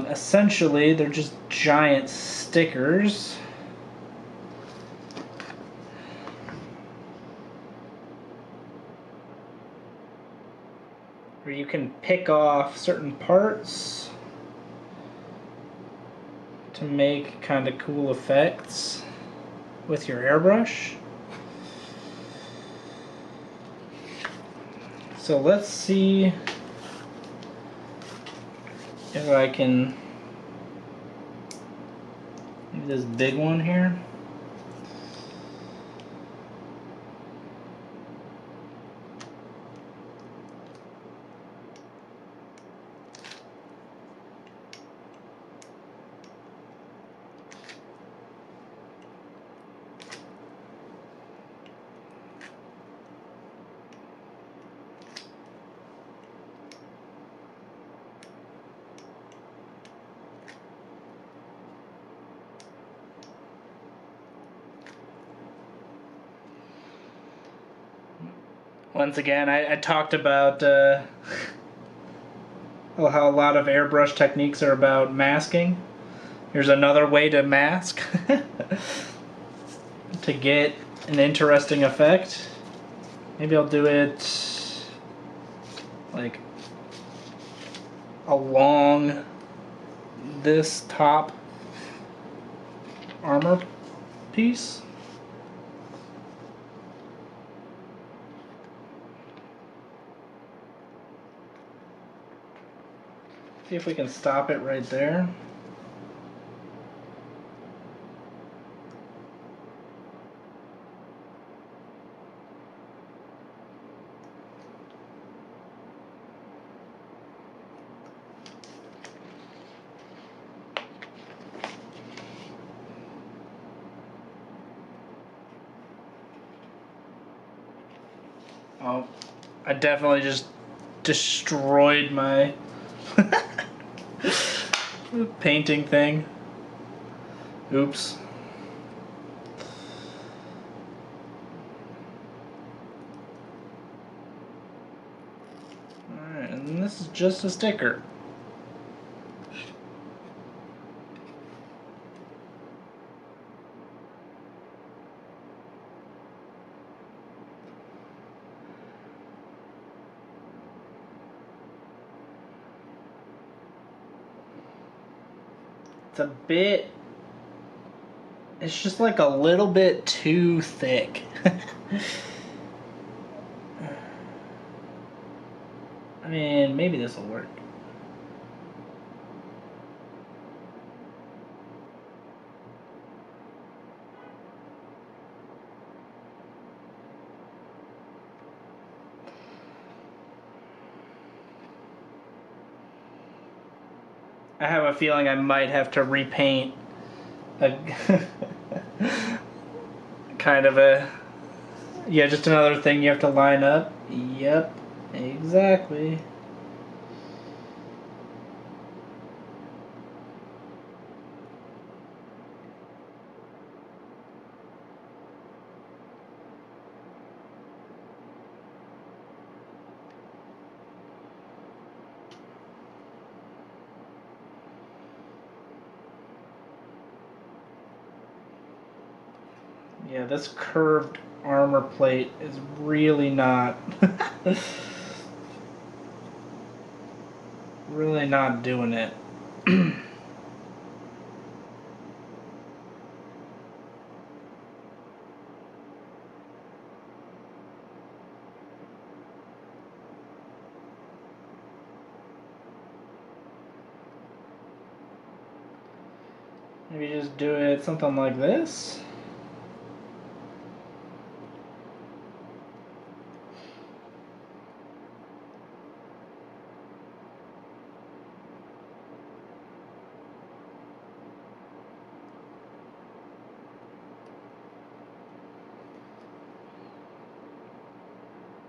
Essentially, they're just giant stickers. Where you can pick off certain parts to make kind of cool effects with your airbrush. So let's see if I can, maybe this big one here. Once again, I talked about how a lot of airbrush techniques are about masking. Here's another way to mask to get an interesting effect. Maybe I'll do it like along this top armor piece. See if we can stop it right there. Oh, I definitely just destroyed my painting thing. Oops. Alright, and this is just a sticker. It's just like a little bit too thick. I mean, maybe this will work. I have a feeling I might have to repaint a kind of a, yeah, just another thing you have to line up. Yep, exactly. Yeah, this curved armor plate is really not really not doing it. Maybe just do it something like this.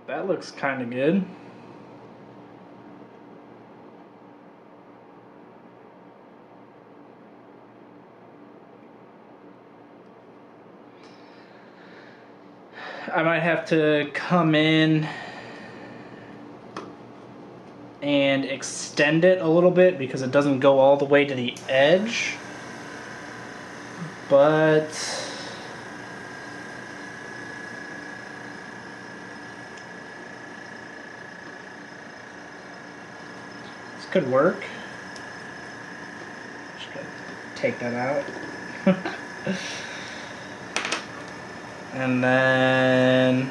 That looks kind of good. I might have to come in and extend it a little bit because it doesn't go all the way to the edge. But this could work. Just gotta take that out. And then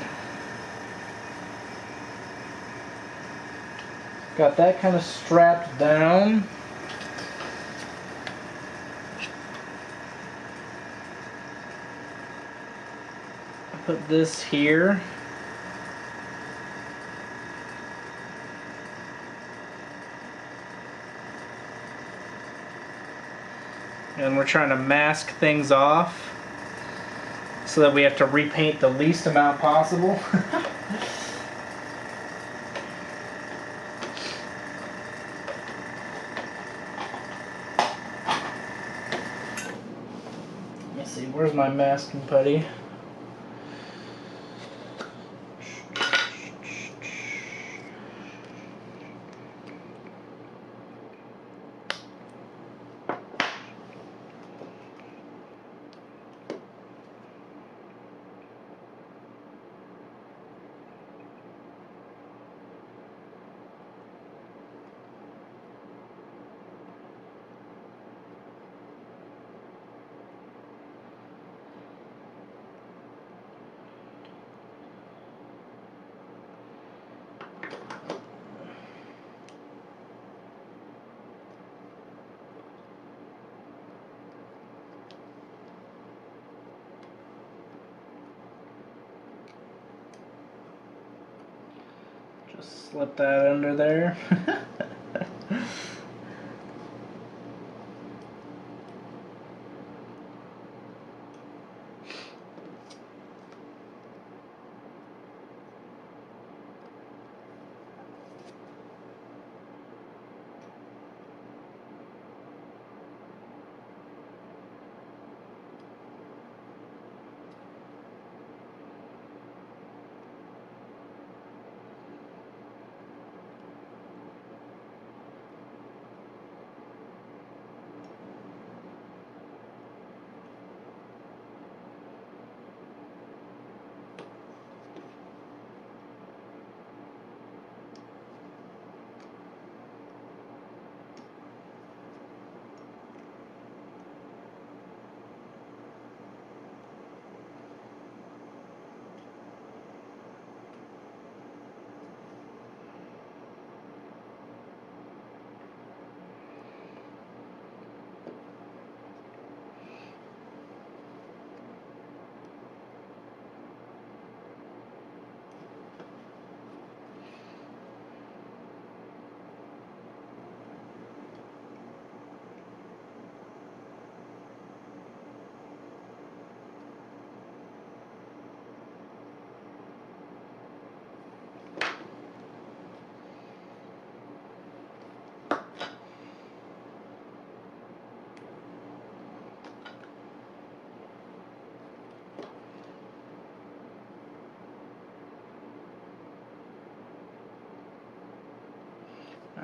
got that kind of strapped down. Put this here. And we're trying to mask things off so that we have to repaint the least amount possible. Let me see, where's my masking putty? Just slip that under there.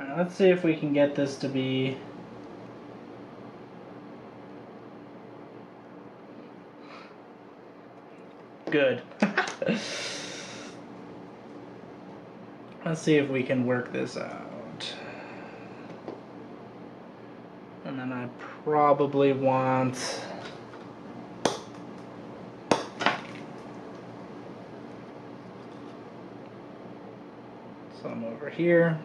Alright, let's see if we can get this to be... good. Let's see if we can work this out. And then I probably want some over here.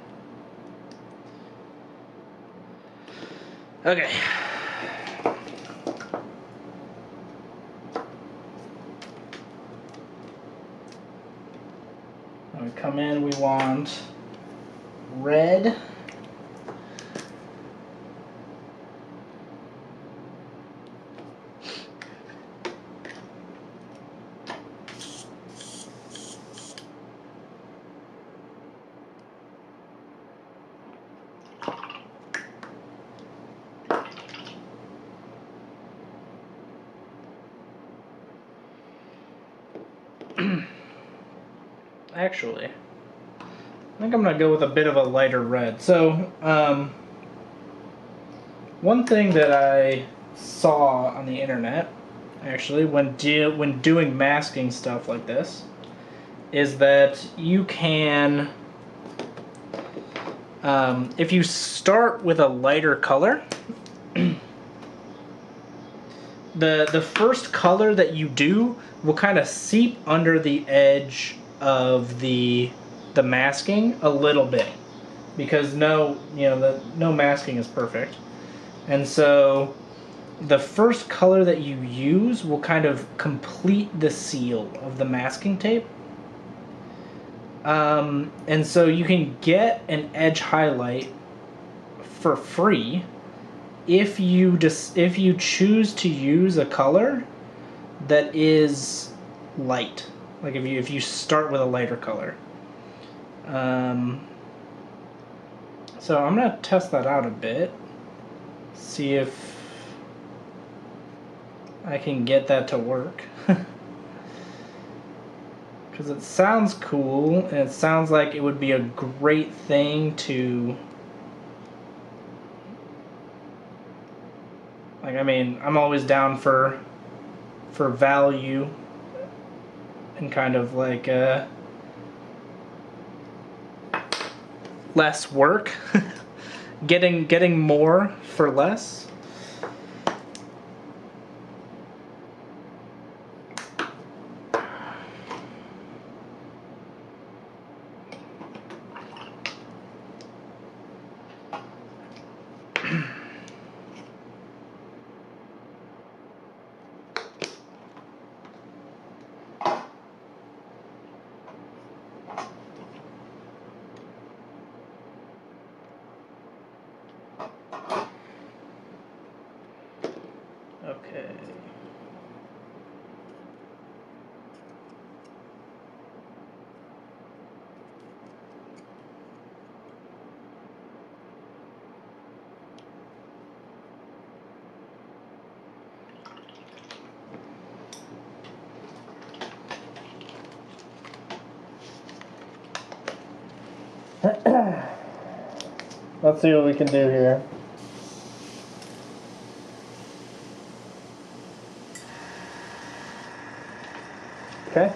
Okay. When we come in, we want red. Actually, I think I'm gonna go with a bit of a lighter red. So, one thing that I saw on the internet, actually, when doing masking stuff like this, is that you can, if you start with a lighter color, the first color that you do will kind of seep under the edge of the masking a little bit, because no masking is perfect, and so the first color that you use will kind of complete the seal of the masking tape, and so you can get an edge highlight for free if you choose to use a color that is light. Like if you start with a lighter color. So I'm gonna test that out a bit. See if I can get that to work. Because it sounds cool, and it sounds like it would be a great thing to... Like, I mean, I'm always down for value and kind of like less work. getting more for less. Okay. Let's see what we can do here. Okay.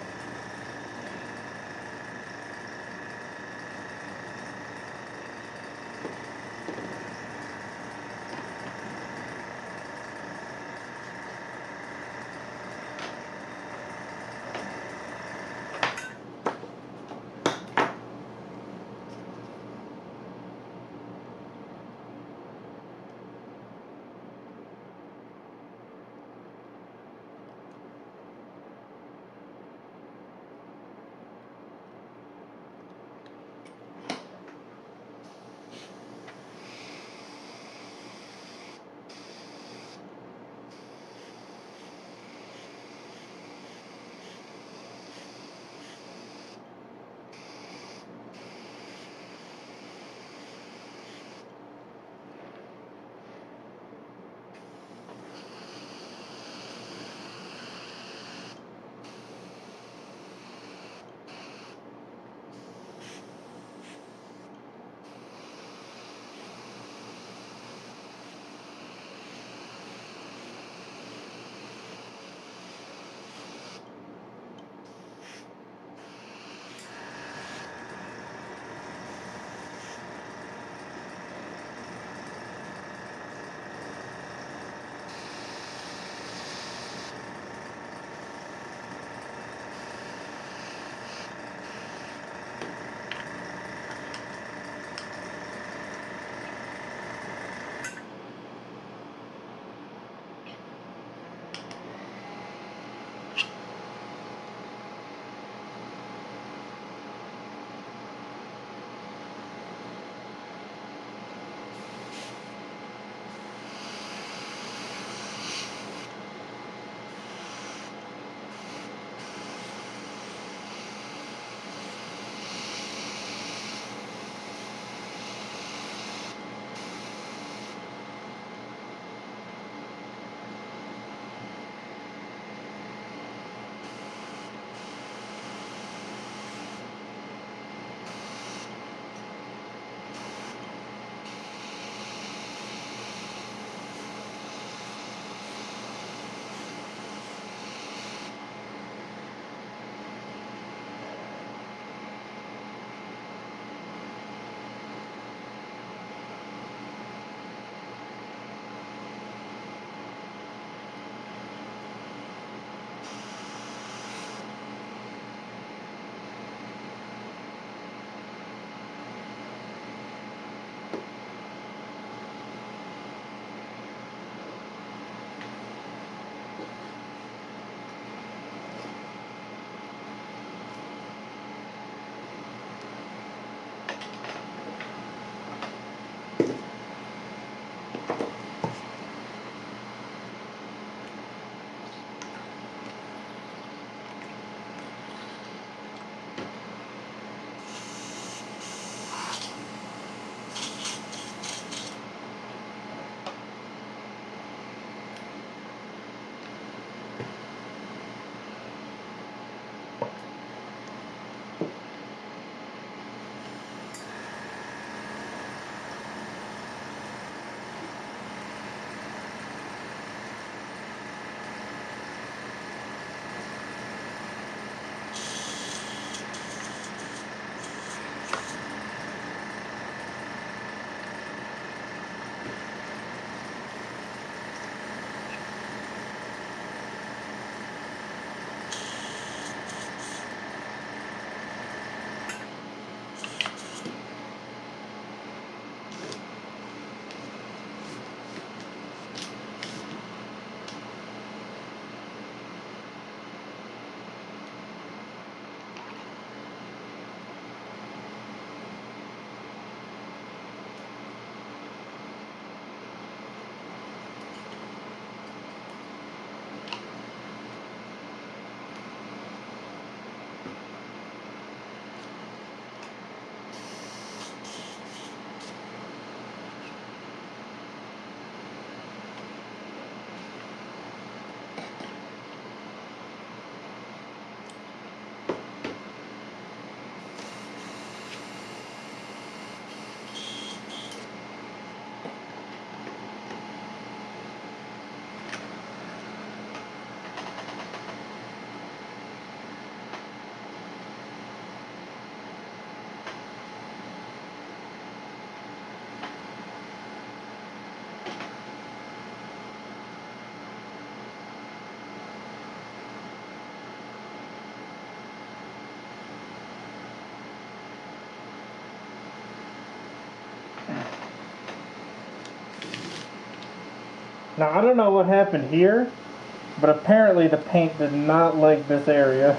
Now, I don't know what happened here, but apparently the paint did not like this area.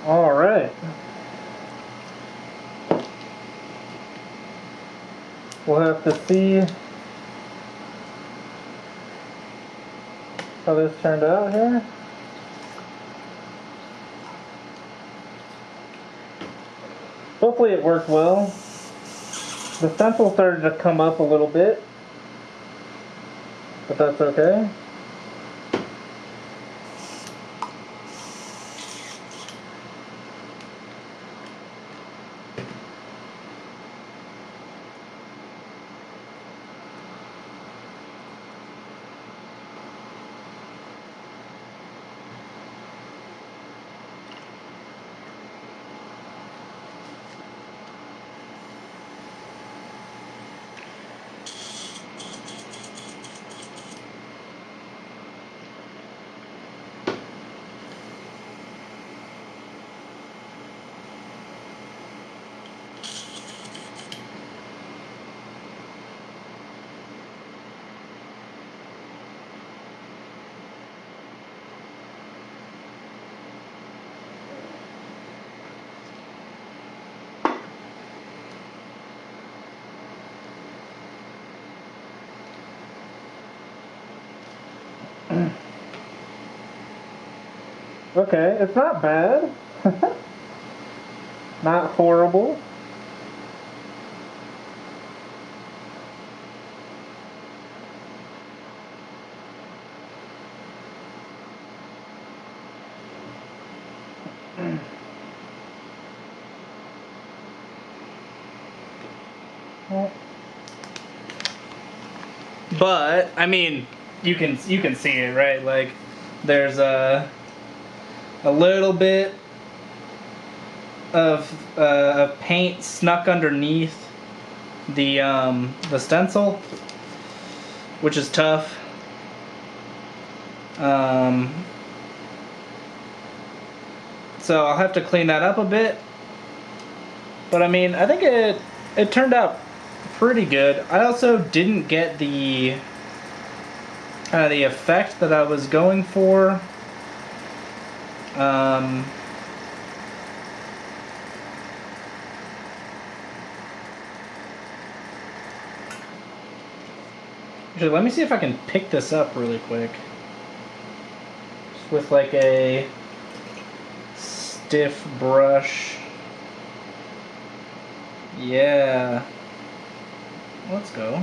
All right. We'll have to see how this turned out here. Hopefully it worked well. The stencil started to come up a little bit, but that's okay. Okay, it's not bad. Not horrible. But I mean, you can see it, right? Like there's a little bit of paint snuck underneath the stencil, which is tough. So I'll have to clean that up a bit. But I mean, I think it turned out pretty good. I also didn't get the kind of the effect that I was going for. Actually, let me see if I can pick this up really quick. Just with like a stiff brush. Yeah. Let's go.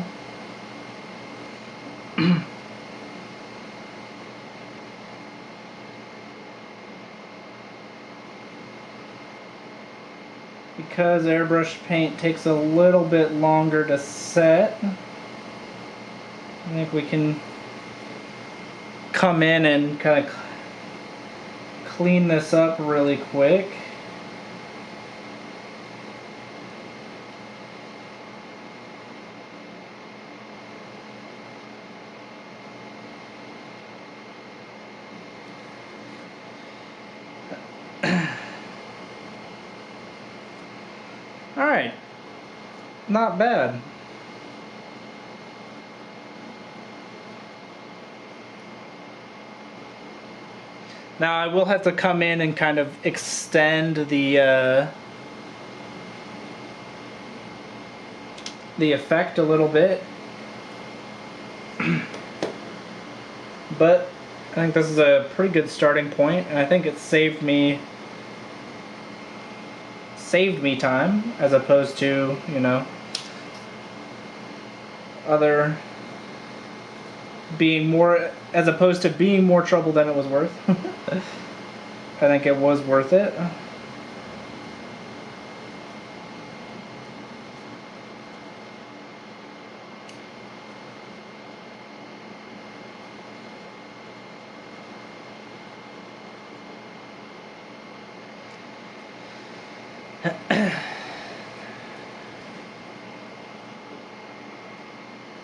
Because airbrush paint takes a little bit longer to set, I think we can come in and kind of clean this up really quick. Alright, not bad. Now I will have to come in and kind of extend the effect a little bit. But I think this is a pretty good starting point, and I think it saved me time as opposed to, you know, other being more, as opposed to being more trouble than it was worth. I think it was worth it.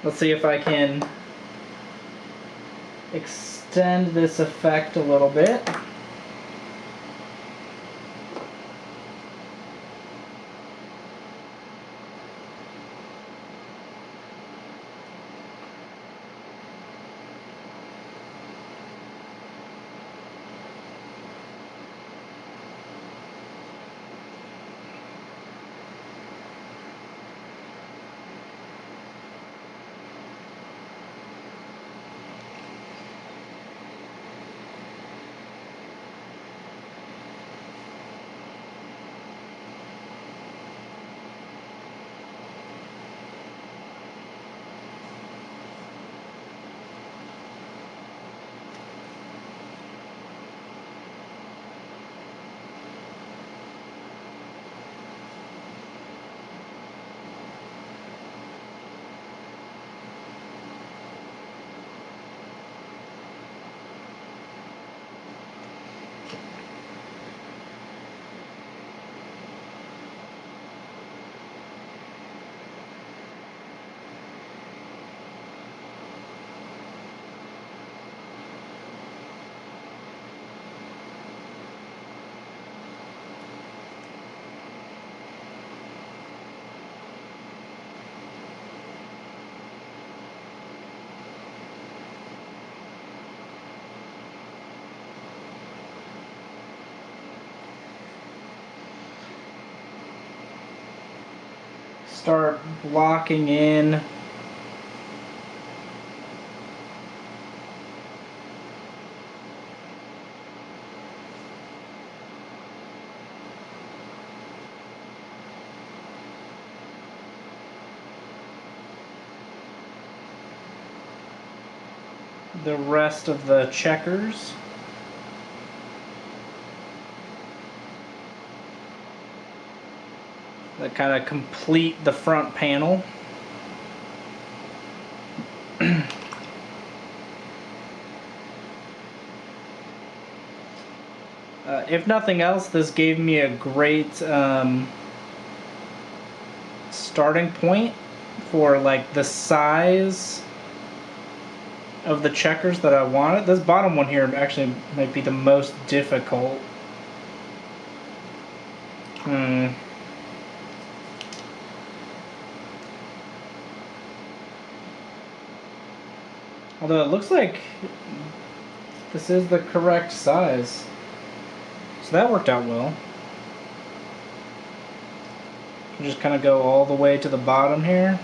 Let's see if I can extend this effect a little bit. Start blocking in the rest of the checkers. That kind of complete the front panel. If nothing else, this gave me a great starting point for like the size of the checkers that I wanted. This bottom one here actually might be the most difficult. Although it looks like this is the correct size. So that worked out well. Just kind of go all the way to the bottom here.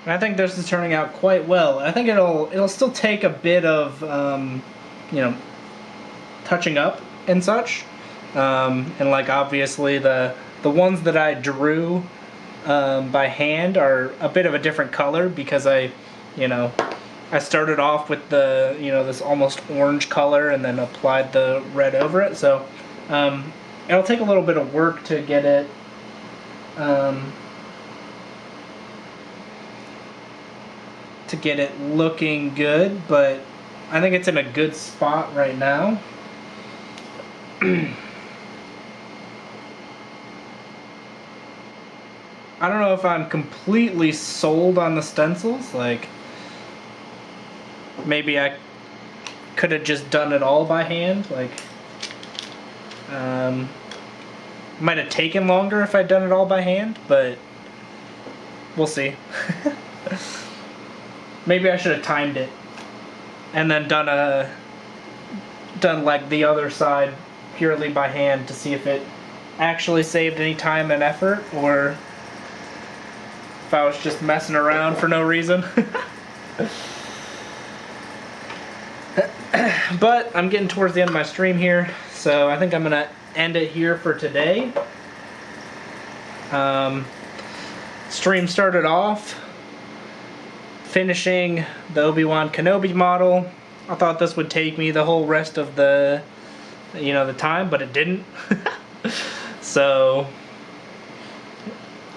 And I think this is turning out quite well. I think it'll still take a bit of you know, touching up and such, and like obviously the ones that I drew by hand are a bit of a different color because I started off with the this almost orange color and then applied the red over it. So it'll take a little bit of work to get it. To get it looking good, but I think it's in a good spot right now. I don't know if I'm completely sold on the stencils. Like, maybe I could have just done it all by hand. Like, might have taken longer if I'd done it all by hand, but we'll see. Maybe I should have timed it and then done like the other side purely by hand to see if it actually saved any time and effort, or if I was just messing around for no reason. But I'm getting towards the end of my stream here, so I think I'm gonna end it here for today. Stream started off finishing the Obi-Wan Kenobi model. I thought this would take me the whole rest of the time, but it didn't. So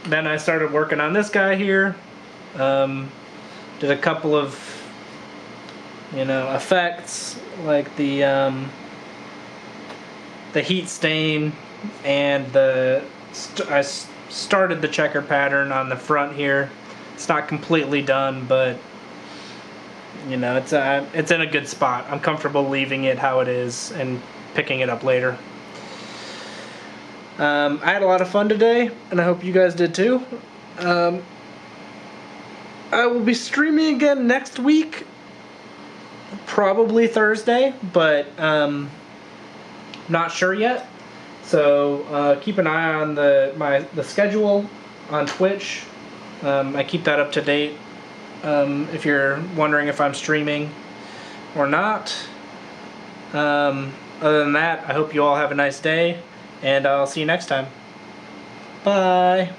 then I started working on this guy here. Did a couple of effects like the heat stain, and I started the checker pattern on the front here. It's not completely done, but it's in a good spot. I'm comfortable leaving it how it is and picking it up later. I had a lot of fun today, and I hope you guys did too. I will be streaming again next week, probably Thursday, but not sure yet. So keep an eye on the schedule on Twitch. I keep that up to date. If you're wondering if I'm streaming or not. Other than that, I hope you all have a nice day, and I'll see you next time. Bye.